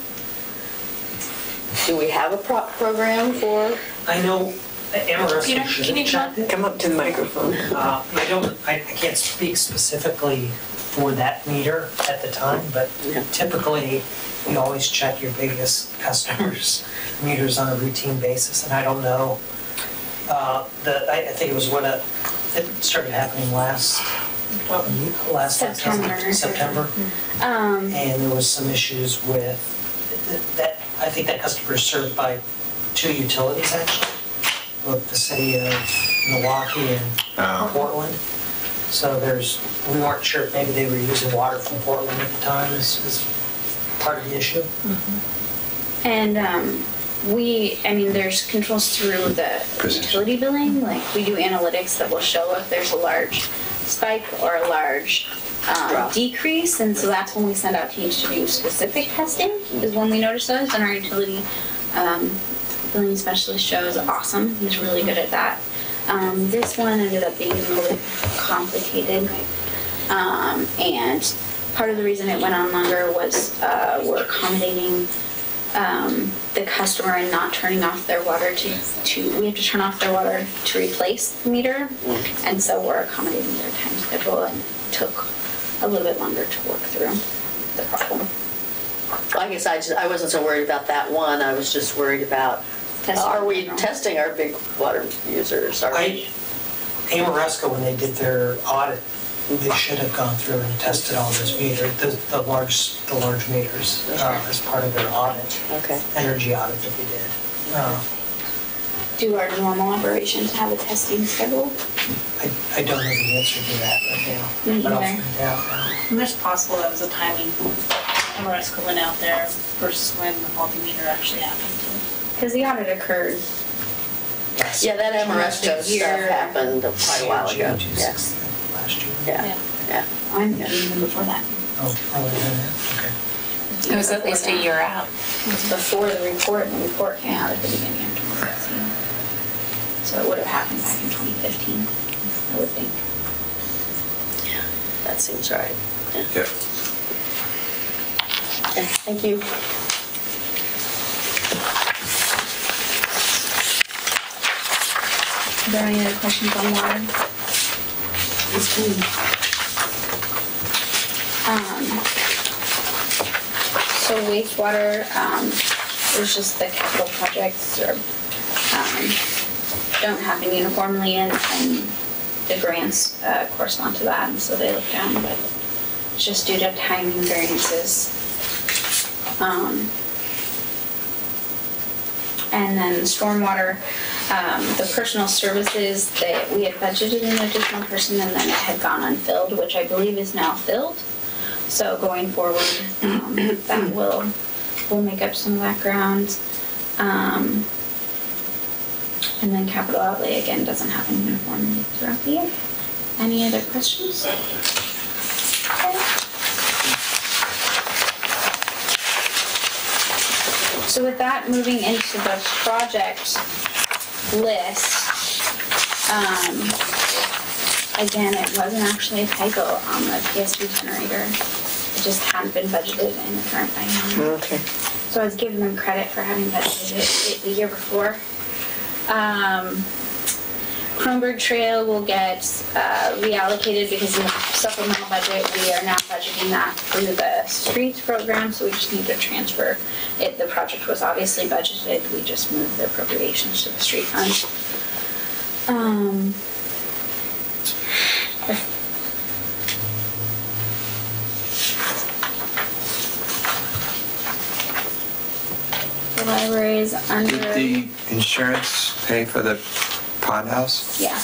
Do we have a program for? I know Amoresco can you Come up to the microphone. I can't speak specifically for that meter at the time, but typically you always check your biggest customers' meters on a routine basis, and I don't know. I think it was when it started happening last September. And there was some issues with that. I think that customer is served by 2 utilities actually, both the city of Milwaukee and Portland. So we weren't sure if maybe they were using water from Portland at the time as part of the issue. And there's controls through the utility billing. Like we do analytics that will show if there's a large spike or a large decrease, and so that's when we send out teams to do specific testing, is when we notice those, and our utility billing specialist Joe is awesome. He's really good at that. This one ended up being a little bit complicated, and part of the reason it went on longer was we're accommodating the customer and not turning off their water we have to turn off their water to replace the meter, and so we're accommodating their time schedule, and it took a little bit longer to work through the problem. I guess I wasn't so worried about that one. I was just worried about, are we testing our big water users? Amoresco, when they did their audit, they should have gone through and tested all those meters, the large meters, as part of their audit. Okay. Energy audit that they did. Do our normal operations have a testing schedule? I don't know the answer to that right now. Me but I'll either. find out now. And it's possible that was a timing, Amoresco went out there versus when the faulty meter actually happened too. Because the audit occurred. Yeah, that Amoresco stuff happened quite a while ago. June Yeah. 6th of last year. Yeah. I'm even before that. Oh, probably that, okay. It was at least a year out. It's before the report, and the report came out at the beginning of 2016. So it would have happened back in 2015, I would think. Yeah, that seems right. Yeah. Yep. Okay, thank you. Are there any other questions on water? So wastewater, is just the capital projects don't happen uniformly, and the grants correspond to that, and so they look down, but it's just due to timing variances. And then stormwater, the personal services, that we had budgeted an additional person and then it had gone unfilled, which I believe is now filled. So going forward, that will make up some of that ground. And then capital outlay, again, doesn't happen uniformly throughout the year. Any other questions? Okay. So with that, moving into the project list, again, it wasn't actually a typo on the PSP generator. It just hadn't been budgeted in the current biennial. Okay. So I was giving them credit for having budgeted it the year before. Kronberg Trail will get reallocated because in the supplemental budget, we are now budgeting that through the streets program, so we just need to transfer it. The project was obviously budgeted, we just moved the appropriations to the street fund. The library is under... Did the insurance pay for the pond house? Yeah.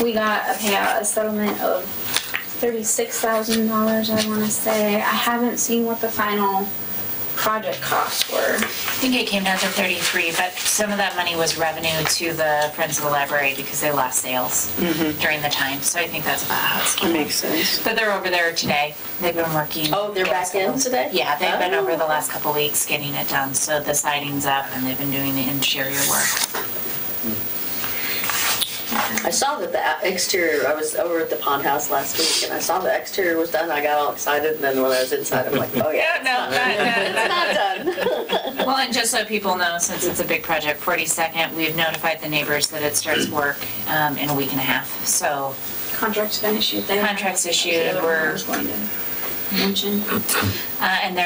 We got a payout, a settlement of $36,000, I want to say. I haven't seen what the final project costs were. I think it came down to 33, but some of that money was revenue to the Friends of the Library because they lost sales during the time. So I think that's about how it's That makes sense. But they're over there today. They've been working. Oh, they're back in today? Yeah, they've been over the last couple weeks getting it done. So the siding's up and they've been doing the interior work. I saw that the exterior, I was over at the pond house last week, and I saw the exterior was done. I got all excited, and then when I was inside, I'm like, oh yeah, it's not done. Well, and just so people know, since it's a big project, 42nd, we've notified the neighbors that it starts work in a week and a half. So Contract's been issued there. Contract's issued. I was going to mention. And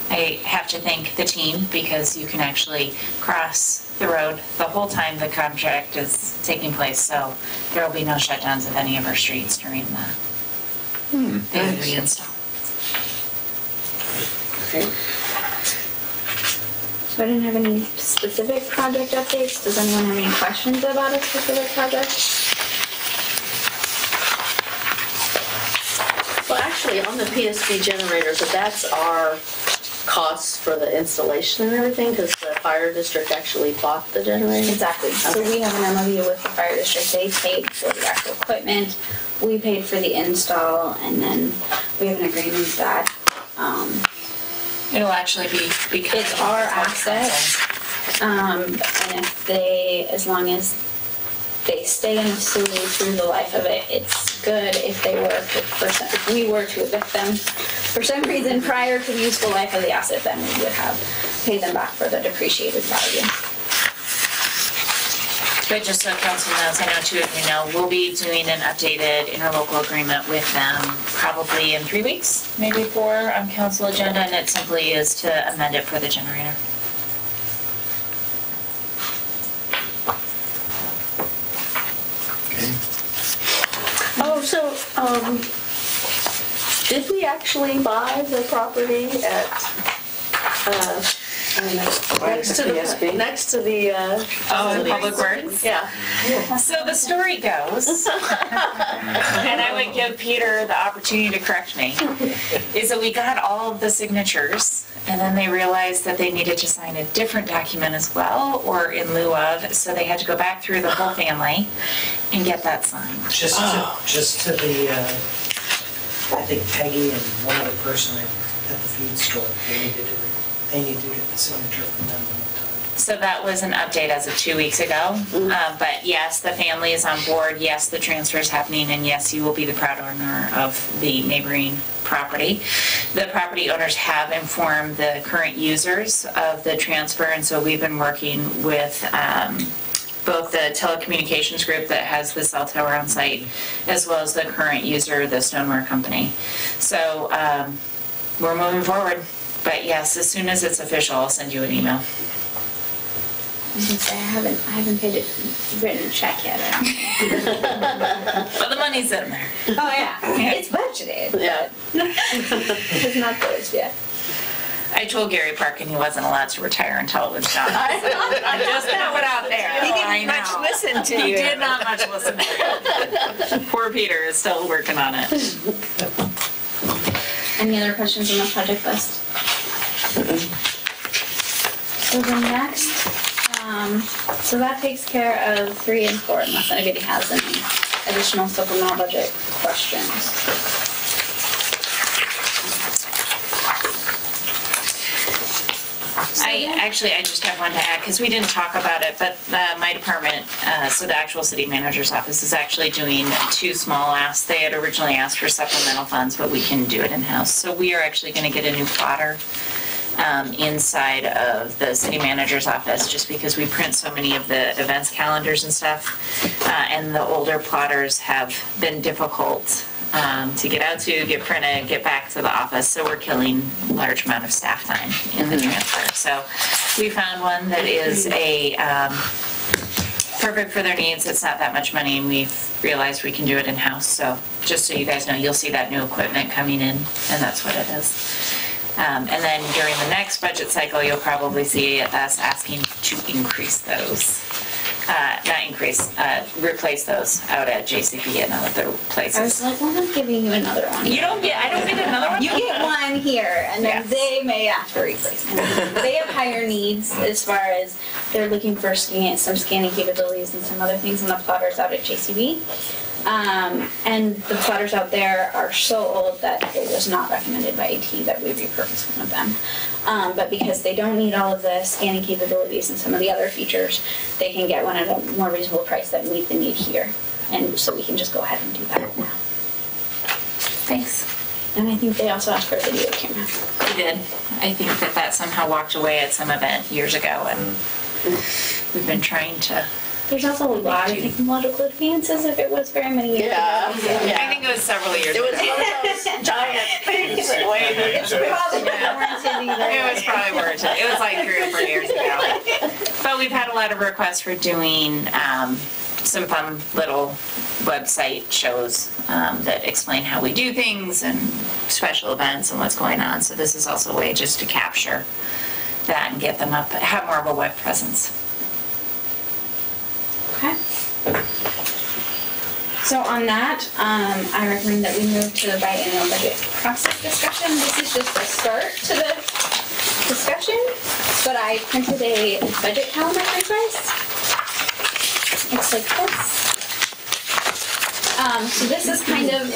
I have to thank the team because you can actually cross the road the whole time the contract is taking place. So there will be no shutdowns of any of our streets during the reinstall. Okay. So I didn't have any specific project updates. Does anyone have any questions about a specific project? Well, actually, on the PSP generators, that's our costs for the installation and everything, because the fire district actually bought the generator? Exactly. So we have an MOU with the fire district. They paid for the actual equipment. We paid for the install, and then we have an agreement that It'll actually be because it's our asset. And if they, as long as they stay in the facility through the life of it, it's good. If if we were to evict them for some reason prior to the useful life of the asset, then we would have paid them back for the depreciated value. But just so council knows, I know two of you know, we'll be doing an updated interlocal agreement with them probably in 3 weeks, maybe 4 on council agenda, and it simply is to amend it for the generator. Okay. Did we actually buy the property at, next to the Public Works? Yeah. So the story goes, and I would give Peter the opportunity to correct me, is that we got all of the signatures, and then they realized that they needed to sign a different document as well, or in lieu of, so they had to go back through the whole family and get that signed. Just to the, I think Peggy and one other person at the feed store, they need to get the signature from them one time. So that was an update as of 2 weeks ago. But yes, the family is on board. Yes, the transfer is happening. And yes, you will be the proud owner of the neighboring property. The property owners have informed the current users of the transfer. And so we've been working with both the telecommunications group that has the cell tower on site, as well as the current user, the Stoneware Company. So we're moving forward. But yes, as soon as it's official, I'll send you an email. I haven't paid it, written a check yet. But the money's in there. Oh yeah, it's budgeted. Yeah. It's not closed yet. I told Gary Parkin he wasn't allowed to retire until it was done. I just threw it out there. He didn't much listen to He you. did not much listen to you. Poor Peter is still working on it. Any other questions on the project list? So the next, so that takes care of 3 and 4, unless anybody has any additional supplemental budget questions. I just have one to add, because we didn't talk about it, but my department, so the actual city manager's office is actually doing 2 small asks. They had originally asked for supplemental funds, but we can do it in-house. So we are actually going to get a new plotter inside of the city manager's office, just because we print so many of the events calendars and stuff, and the older plotters have been difficult to get out to, get printed, get back to the office. So we're killing a large amount of staff time in the transfer. So we found one that is perfect for their needs. It's not that much money, and we've realized we can do it in-house. So just so you guys know, you'll see that new equipment coming in, and that's what it is. And then during the next budget cycle, you'll probably see us asking to increase those. Replace those out at JCP and other places. I was like, well, I'm giving you another one. I don't get another one? You get one here, and then they may ask for replacement. They have higher needs as far as they're looking for some scanning capabilities and some other things on the plotters out at JCB. And the plotters out there are so old that it was not recommended by AT that we repurpose one of them. But because they don't need all of the scanning capabilities and some of the other features, they can get one at a more reasonable price that meet the need here. And so we can just go ahead and do that now. Thanks. And I think they also asked for a video camera. They did. I think that somehow walked away at some event years ago, and we've been trying to. There's also a lot of technological advances if it was very many years ago. Yeah. I think it was several years ago. It was one of those giant things that weighed It's probably warranted either. It was probably warranted. It was like 3 or 4 years ago. But we've had a lot of requests for doing some fun little website shows that explain how we do things and special events and what's going on. So this is also a way just to capture that and get them up, have more of a web presence. Okay. So on that, I recommend that we move to the biennial budget process discussion. This is just a start to the discussion, but I printed a budget calendar for you guys. It's like this. So this is kind of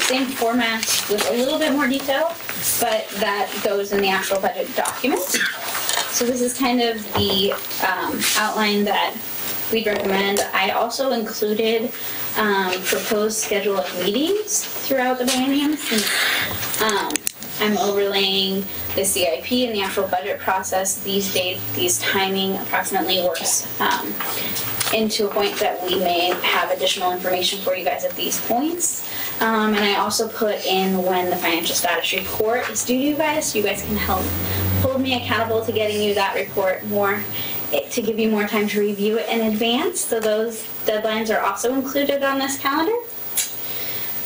same format with a little bit more detail, but that goes in the actual budget document. So this is kind of the outline that we'd recommend. I also included proposed schedule of meetings throughout the biennium, since I'm overlaying the CIP and the actual budget process. These timing approximately works into a point that we may have additional information for you guys at these points. And I also put in when the financial status report is due to you guys, so you guys can help hold me accountable to getting you that report to give you more time to review it in advance. So those deadlines are also included on this calendar.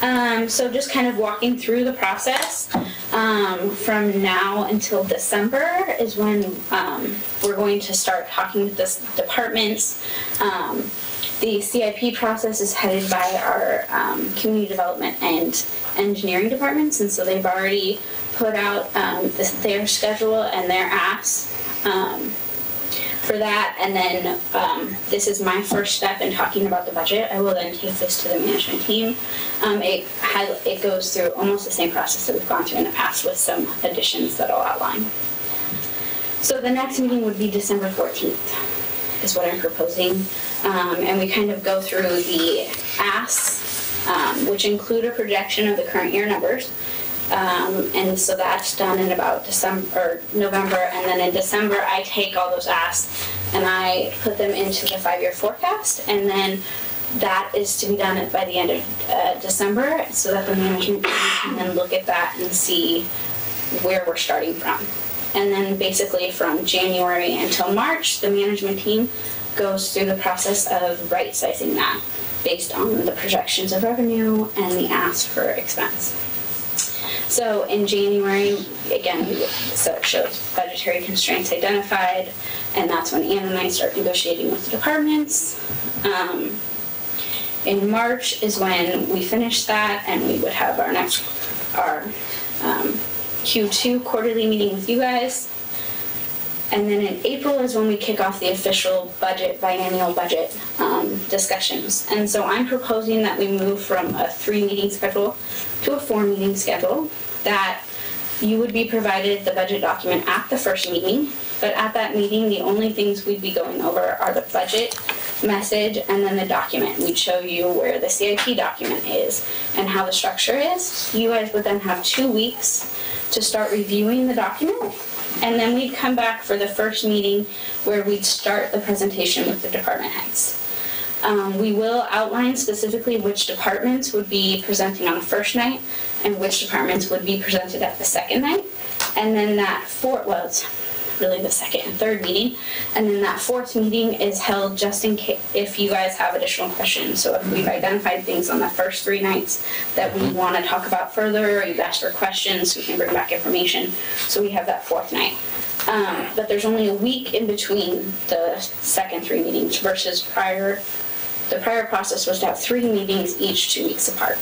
So just kind of walking through the process, from now until December is when we're going to start talking with the departments. The CIP process is headed by our community development and engineering departments, and so they've already put out their schedule and their asks for that. And then this is my first step in talking about the budget. I will then take this to the management team. It goes through almost the same process that we've gone through in the past with some additions that I'll outline. So the next meeting would be December 14th is what I'm proposing. And we kind of go through the asks, which include a projection of the current year numbers. And so that's done in about November, and then in December I take all those asks and I put them into the 5-year forecast, and then that is to be done by the end of December, so that the management team can then look at that and see where we're starting from. And then basically from January until March, the management team goes through the process of right-sizing that based on the projections of revenue and the ask for expense. So in January, again, so it shows budgetary constraints identified, and that's when Ann and I start negotiating with the departments. In March is when we finish that, and we would have our Q2 quarterly meeting with you guys. And then in April is when we kick off the official biennial budget discussions. And so I'm proposing that we move from a 3-meeting schedule to a 4-meeting schedule, that you would be provided the budget document at the first meeting, but at that meeting, the only things we'd be going over are the budget message and then the document. We'd show you where the CIP document is and how the structure is. You guys would then have 2 weeks to start reviewing the document, and then we'd come back for the first meeting where we'd start the presentation with the department heads. We will outline specifically which departments would be presenting on the first night and which departments would be presented at the second night. And then it's really the second and third meeting. And then that fourth meeting is held just in case if you guys have additional questions. So if we've identified things on the first 3 nights that we want to talk about further, or you've asked for questions, we can bring back information. So we have that fourth night. But there's only a week in between the second 3 meetings versus the prior process was to have 3 meetings each 2 weeks apart.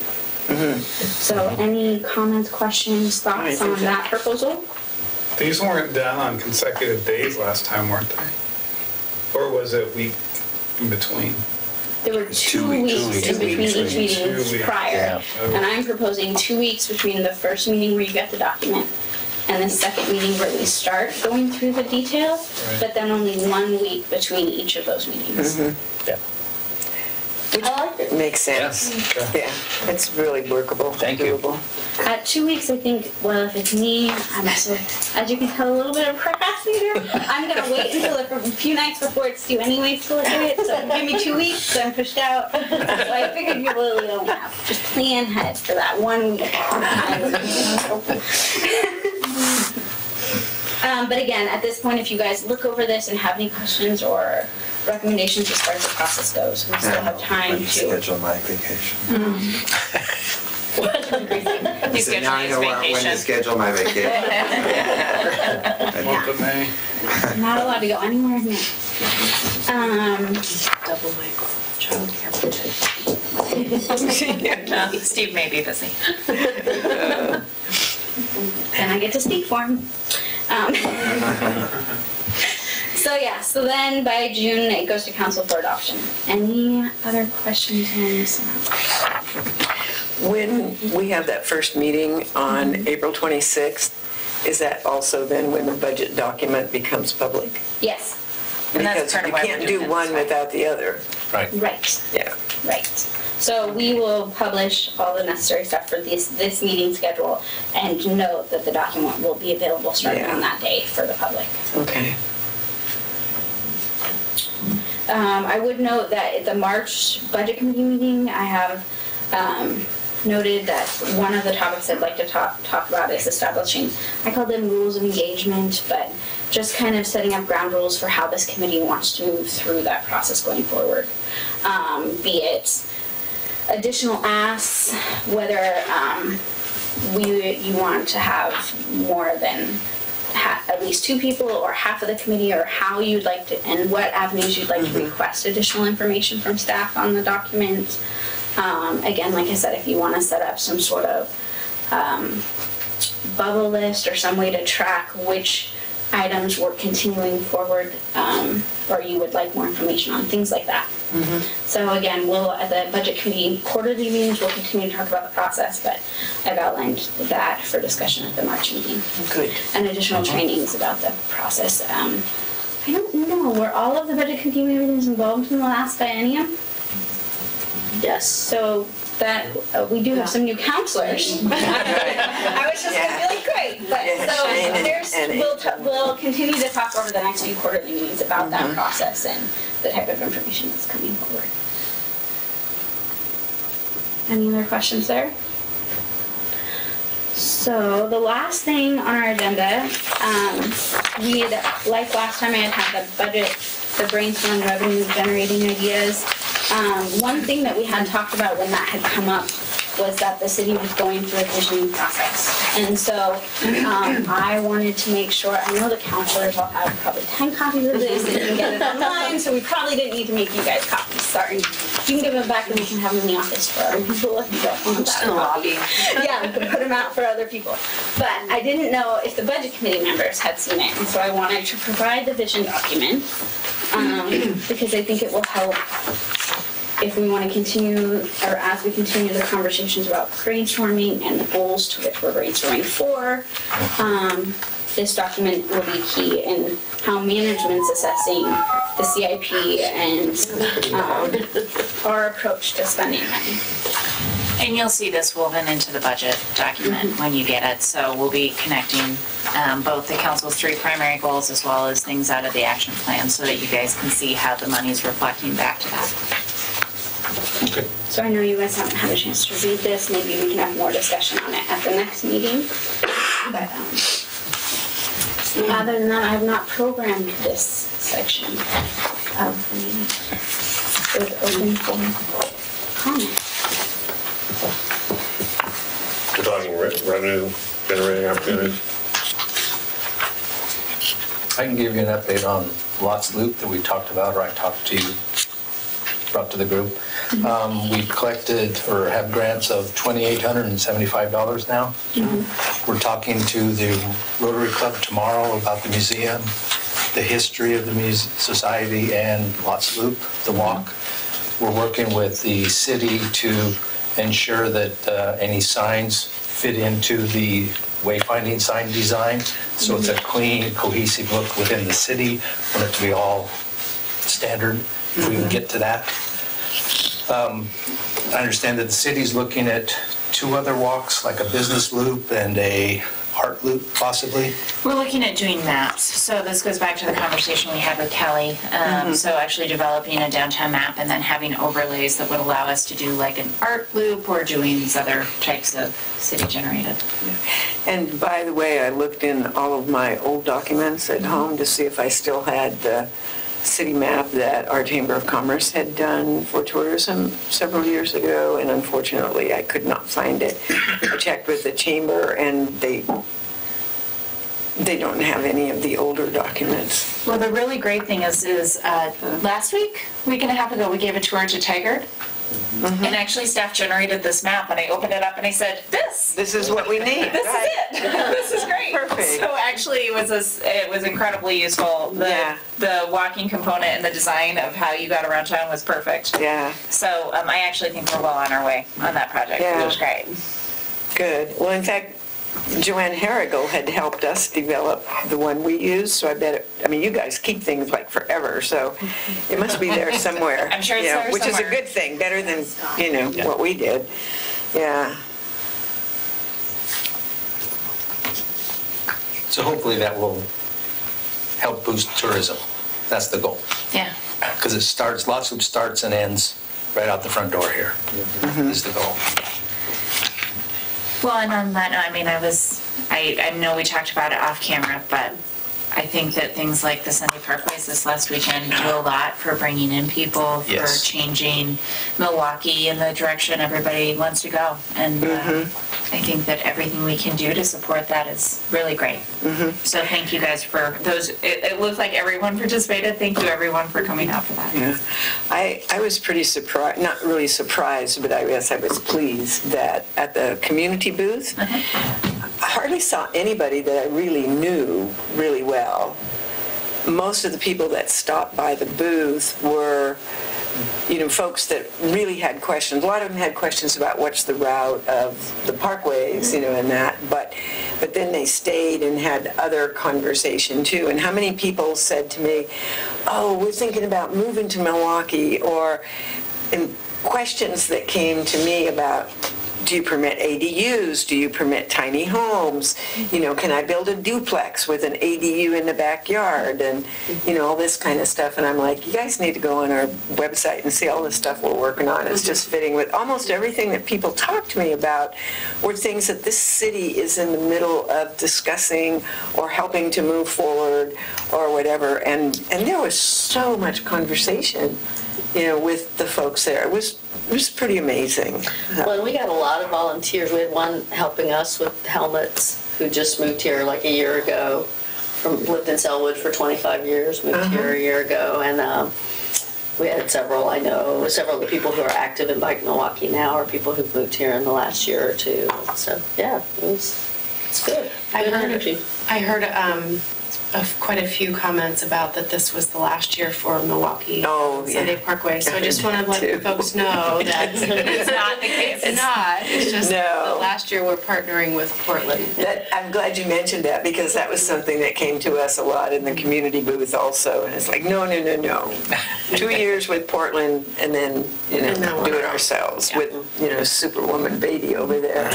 Mm-hmm. So any comments, questions, thoughts on that proposal? These weren't done on consecutive days last time, weren't they? Or was it week in between? There were 2 weeks in between each meeting prior. Yeah. And I'm proposing 2 weeks between the first meeting where you get the document and the second meeting where we start going through the detail, right, but then only 1 week between each of those meetings. Mm-hmm. Yeah. I like it. Makes sense. Yeah, it's really workable. Thank you. Doable. At 2 weeks, I think, well, if it's me, I'm also, as you can tell, a little bit of a procrastinator. I'm going to wait until a few nights before it's due anyways to look at it. So give me 2 weeks, so I'm pushed out. So I figured you really don't have. Just plan ahead for that 1 week. But again, at this point, if you guys look over this and have any questions or recommendations as far as the process goes, we still have time to schedule my vacation. He's So now I know when to schedule my vacation. Month of May. I'm not allowed to go anywhere now. Double my child care. Steve may be busy. Then I get to speak for him. So then by June it goes to council for adoption. Any other questions on this? When we have that first meeting on April 26th, is that also then when the budget document becomes public? Yes. And that's Because part of you why we're can't doing do it one this way. without the other. Right. Right. Yeah. Right. So we will publish all the necessary stuff for this meeting schedule and note that the document will be available starting on that day for the public. Okay. I would note that at the March Budget Committee meeting, I have noted that one of the topics I'd like to talk about is establishing, I call them rules of engagement, but just kind of setting up ground rules for how this committee wants to move through that process going forward. Be it additional asks, whether you want to have more than at least 2 people or half of the committee, or how you'd like to, and what avenues you'd like to request additional information from staff on the document. Again, like I said, if you want to set up some sort of bubble list or some way to track which items we're continuing forward, or you would like more information on, things like that. So again, we'll, at the budget committee quarterly meetings, we'll continue to talk about the process, but I've outlined that for discussion at the March meeting. Good. And additional trainings about the process. I don't know, were all of the budget committee meetings involved in the last biennium? Yes. So that, we do have some new counselors. I was just really great, but so we'll continue to talk over the next few quarterly meetings about that process and the type of information that's coming forward. Any other questions there? So the last thing on our agenda, like last time I had the budget, the brainstorm revenue generating ideas. One thing that we had talked about when that had come up was that the city was going through a visioning process. And so I wanted to make sure, I know the counselors all have probably 10 copies of this, they can get it online, so we probably didn't need to make you guys copies, sorry. You can give them back and we can have them in the office for other people if you don't want that copy. Yeah, we can put them out for other people. But I didn't know if the budget committee members had seen it, and so I wanted to provide the vision document because I think it will help if we want to continue, or as we continue the conversations about brainstorming and the goals to which we're brainstorming for. This document will be key in how management's assessing the CIP and our approach to spending money. And you'll see this woven into the budget document when you get it. So we'll be connecting both the council's 3 primary goals as well as things out of the action plan so that you guys can see how the money's reflecting back to that. Okay. So I know you guys haven't had a chance to read this. Maybe we can have more discussion on it at the next meeting. But other than that, I have not programmed this section of the meeting. So it's open for comment. We're talking revenue generating opportunities. I can give you an update on Lots Loop that we talked about, or I talked to you, brought to the group. We collected or have grants of $2,875 now. We're talking to the Rotary Club tomorrow about the museum, the history of the society, and Lots Loop, the walk. We're working with the city to ensure that any signs fit into the wayfinding sign design. So it's a clean, cohesive look within the city. We want it to be all standard if we can get to that. I understand that the city's looking at 2 other walks, like a business loop and a art loop, possibly. We're looking at doing maps. So this goes back to the conversation we had with Kelly. So actually developing a downtown map and then having overlays that would allow us to do like an art loop or doing these other types of city generated. And by the way, I looked in all of my old documents at home to see if I still had the city map that our Chamber of Commerce had done for tourism several years ago, and unfortunately I could not find it. I checked with the chamber and they don't have any of the older documents. Well, the really great thing is last week and a half ago, we gave a tour to Tigard. And actually staff generated this map and I opened it up and I said, this is what we need. This is it. This is great. Perfect. So actually it was incredibly useful. The walking component and the design of how you got around town was perfect. Yeah. So I actually think we're well on our way on that project. Yeah. It was great. Good. Well, in fact, Joanne Harrigal had helped us develop the one we use, so I bet you guys keep things like forever, so it must be there somewhere. I'm sure it's there which somewhere. is a good thing, better than, what we did. Yeah. So hopefully that will help boost tourism. That's the goal. Yeah. Because Lots Loop starts and ends right out the front door here, is the goal. Well, and on that note, I know we talked about it off camera, but I think that things like the Sunday Parkways this last weekend do a lot for bringing in people, for Yes. changing Milwaukee in the direction everybody wants to go. And I think that everything we can do to support that is really great. So thank you guys for those. It looks like everyone participated. Thank you everyone for coming out for that. Yeah, I was pretty surprised, not really surprised, but I guess I was pleased that at the community booth, I hardly saw anybody that I really knew really well. Most of the people that stopped by the booth were, folks that really had questions. A lot of them had questions about what's the route of the parkways, and that, but then they stayed and had other conversation too. And how many people said to me, oh, we're thinking about moving to Milwaukee, and questions that came to me about, do you permit ADUs? Do you permit tiny homes? Can I build a duplex with an ADU in the backyard? And, all this kind of stuff. And I'm like, you guys need to go on our website and see all the stuff we're working on. It's just fitting with almost everything that people talk to me about were things that this city is in the middle of discussing or helping to move forward or whatever. And there was so much conversation, with the folks there. It was pretty amazing. Well, we got a lot of volunteers. We had one helping us with helmets who just moved here like a year ago. Lived in Selwood for 25 years, moved here a year ago, and we had several of the people who are active in Bike Milwaukee now are people who've moved here in the last year or two. So yeah, it's good. Good energy. I heard of quite a few comments about that this was the last year for Milwaukee Sunday Parkway. So I just want to let folks know that it's not the case. It's not. It's just the last year we're partnering with Portland. I'm glad you mentioned that because that was something that came to us a lot in the community booth also. And it's like, no. 2 years with Portland and then, do it ourselves with, Superwoman Beatty over there.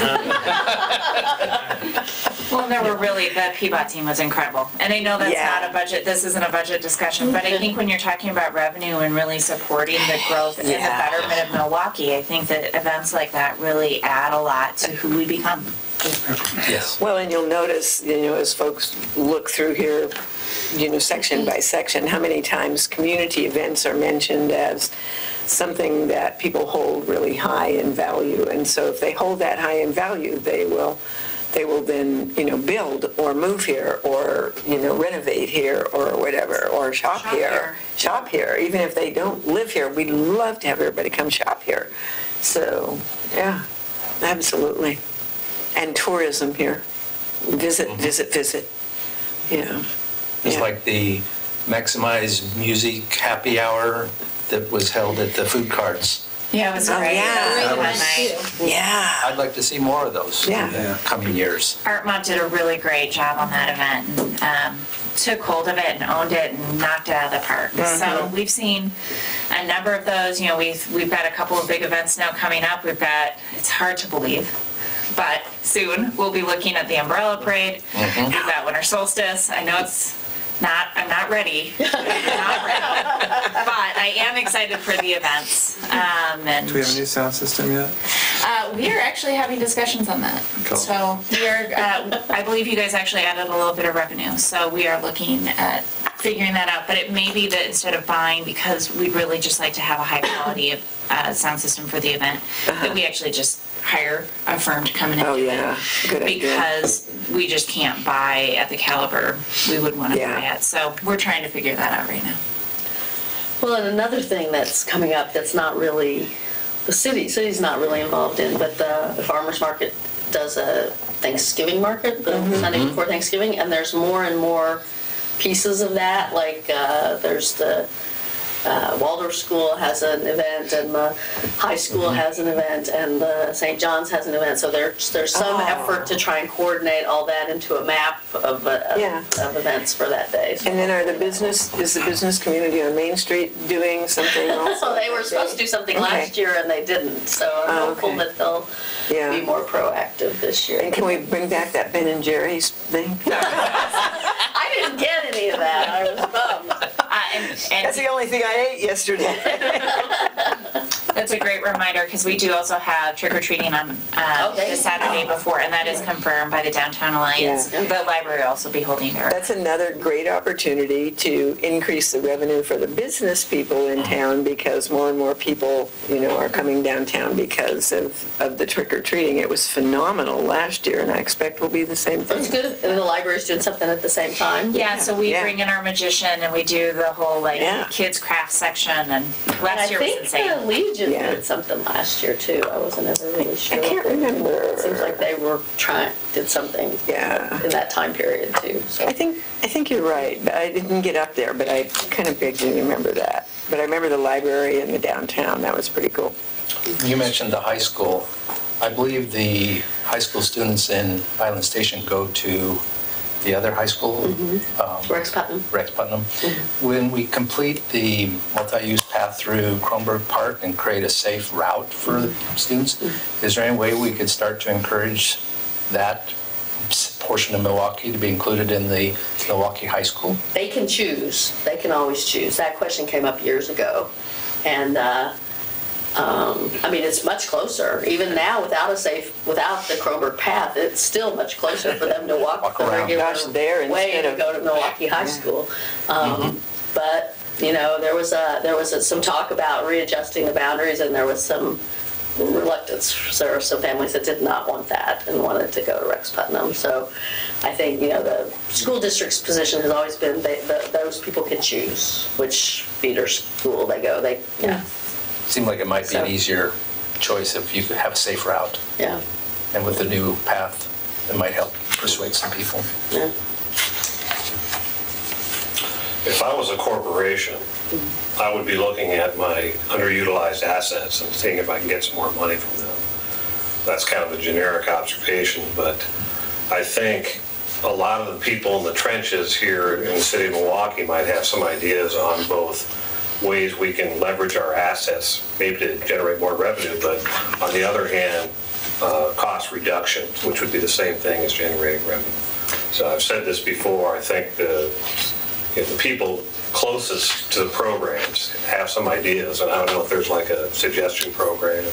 Well, the Peabody team was incredible. And I know that's not a budget, this isn't a budget discussion, but I think when you're talking about revenue and really supporting the growth and the betterment of Milwaukee, I think that events like that really add a lot to who we become. Yes. Well, and you'll notice, as folks look through here, section by section, how many times community events are mentioned as something that people hold really high in value. And so if they hold that high in value, they will then, build or move here or, renovate here or whatever, or shop here. Even if they don't live here, we'd love to have everybody come shop here. So, yeah, absolutely. And tourism here. Visit. It's like the Maximize Music Happy Hour that was held at the food carts. Yeah, it was great. I'd like to see more of those in the coming years. Artmont did a really great job on that event and took hold of it and owned it and knocked it out of the park. So we've seen a number of those. We've got a couple of big events now coming up. It's hard to believe, but soon we'll be looking at the Umbrella Parade. We've got Winter Solstice. I know I'm not ready. But I am excited for the events. Do we have a new sound system yet? We are actually having discussions on that. Cool. So we are, I believe you guys actually added a little bit of revenue. So we are looking at figuring that out. But it may be that instead of buying, because we'd really just like to have a high quality sound system for the event, that we actually just hire a firm to come in and do it. Good idea. Because we just can't buy at the caliber we would want to buy at. So we're trying to figure that out right now. Well, and another thing that's coming up that's not really, the city's not really involved in, but the farmers market does a Thanksgiving market, the Sunday before Thanksgiving, and there's more and more pieces of that. Like there's the Waldorf School has an event, and the high school has an event, and the St. John's has an event. So there's some effort to try and coordinate all that into a map of events for that day. And then is the business community on Main Street doing something also? So they were supposed to do something last year and they didn't. So I'm hopeful that they'll be more proactive this year. And can we bring back that Ben & Jerry's thing? I didn't get any of that. I was bummed. That's the only thing I ate yesterday. That's a great reminder, because we do also have trick-or-treating on the Saturday before, and that is confirmed by the Downtown Alliance. Yeah. The library will also be holding their. That's another great opportunity to increase the revenue for the business people in town, because more and more people, are coming downtown because of the trick-or-treating. It was phenomenal last year, and I expect will be the same thing. That's good. And the library's doing something at the same time. Yeah, so we bring in our magician, and we do the whole, kids craft section, and last year was insane. I think the Legion did something last year, too. I wasn't ever really sure. I can't remember. It seems like they did something in that time period, too. So. I think you're right. I didn't get up there, but I kind of vaguely remember that. But I remember the library and the downtown. That was pretty cool. You mentioned the high school. I believe the high school students in Island Station go to the other high school, Rex Putnam. When we complete the multi-use path through Kronberg Park and create a safe route for students, is there any way we could start to encourage that portion of Milwaukee to be included in the Milwaukee High School? They can choose. They can always choose. That question came up years ago. And it's much closer. Even now, without the Kronberg path, it's still much closer for them to walk the regular way to go to Milwaukee High School. But there was some talk about readjusting the boundaries, and there was some reluctance. There were some families that did not want that and wanted to go to Rex Putnam. So I think the school district's position has always been those people can choose which feeder school they go. Seemed like it might be an easier choice if you could have a safe route. Yeah. And with the new path, it might help persuade some people. Yeah. If I was a corporation, I would be looking at my underutilized assets and seeing if I can get some more money from them. That's kind of a generic observation, but I think a lot of the people in the trenches here in the city of Milwaukee might have some ideas on both ways we can leverage our assets, maybe to generate more revenue, but on the other hand, cost reduction, which would be the same thing as generating revenue. So I've said this before, I think the people closest to the programs have some ideas, and I don't know if there's like a suggestion program.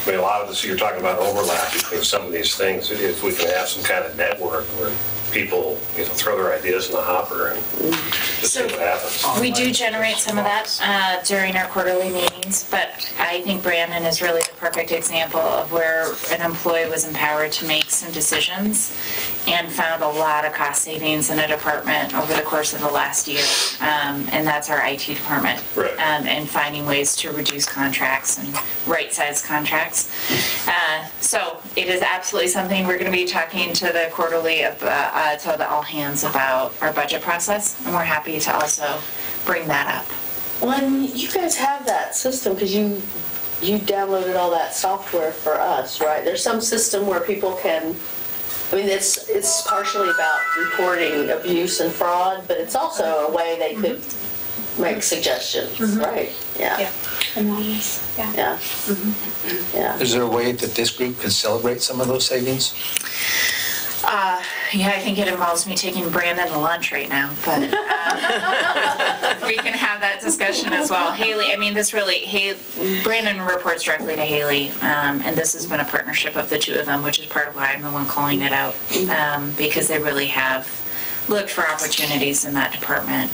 A lot of this, you're talking about overlap between some of these things. If we can have some kind of network where people, throw their ideas in the hopper and just see what happens. We do generate some of that during our quarterly meetings, but I think Brandon is really the perfect example of where an employee was empowered to make some decisions and found a lot of cost savings in a department over the course of the last year, and that's our IT department. Right. And finding ways to reduce contracts and right-size contracts. So it is absolutely something we're going to be talking to the quarterly to the all hands about our budget process, and we're happy to also bring that up. When you guys have that system, because you downloaded all that software for us, right? There's some system where people can, it's partially about reporting abuse and fraud, but it's also a way they could make suggestions, right? Yeah. Anonymous. Yeah. Yeah. Yeah. Is there a way that this group can celebrate some of those savings? I think it involves me taking Brandon to lunch right now, but we can have that discussion as well. Haley, Brandon reports directly to Haley, and this has been a partnership of the two of them, which is part of why I'm the one calling it out, because they really have looked for opportunities in that department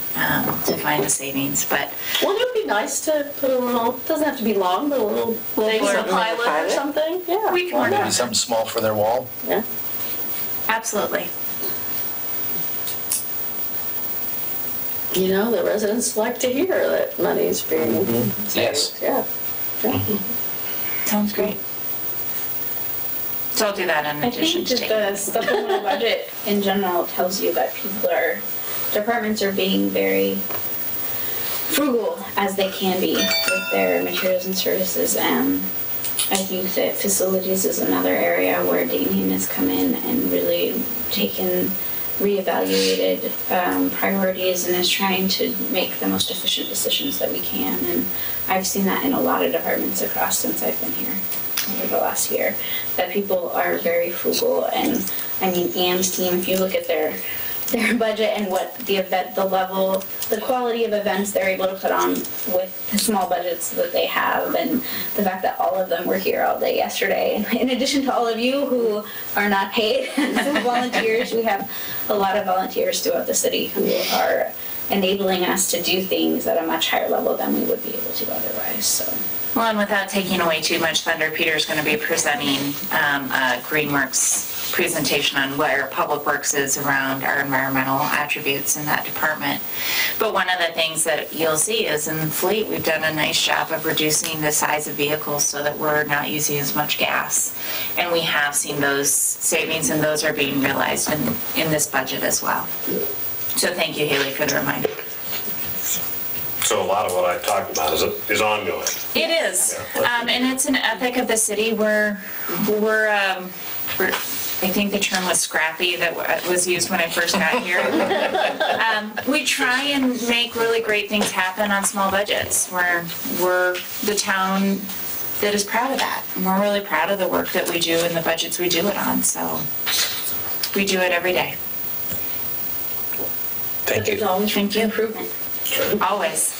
to find the savings. But well, it would be nice to put a little, doesn't have to be long, but a little thing, a pilot or something. Yeah. We can Or maybe something small for their wall. Yeah. Absolutely. The residents like to hear that money's being saved. Yes. Yeah. Sounds great. So I'll do that in addition to taking. I think just the supplemental budget in general tells you that departments are being very frugal as they can be with their materials and services, and I think that facilities is another area where Damien has come in and really reevaluated priorities and is trying to make the most efficient decisions that we can. And I've seen that in a lot of departments across since I've been here over the last year, that people are very frugal. And Anne's team, if you look at their their budget and what the event, the level, the quality of events they're able to put on with the small budgets that they have, and the fact that all of them were here all day yesterday. In addition to all of you who are not paid as volunteers, we have a lot of volunteers throughout the city who are enabling us to do things at a much higher level than we would be able to otherwise. So. Well, and without taking away too much thunder, Peter's going to be presenting a Greenworks presentation on where Public Works is around our environmental attributes in that department. But one of the things that you'll see is in the fleet, we've done a nice job of reducing the size of vehicles so that we're not using as much gas. And we have seen those savings, and those are being realized in this budget as well. So thank you, Haley, for the reminder. So a lot of what I talked about is ongoing. It is, and it's an ethic of the city. We're I think the term was scrappy that was used when I first got here. We try and make really great things happen on small budgets. We're the town that is proud of that. And we're really proud of the work that we do and the budgets we do it on. So we do it every day. Thank you. There's always room for improvement. Always.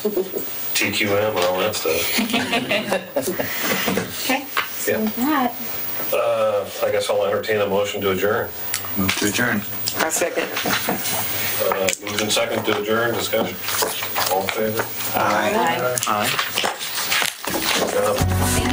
TQM and all that stuff. Okay. So with that. I guess I'll entertain a motion to adjourn. Move to adjourn. I'll second. Moved and second to adjourn, discussion. All in favor? Aye. Good job.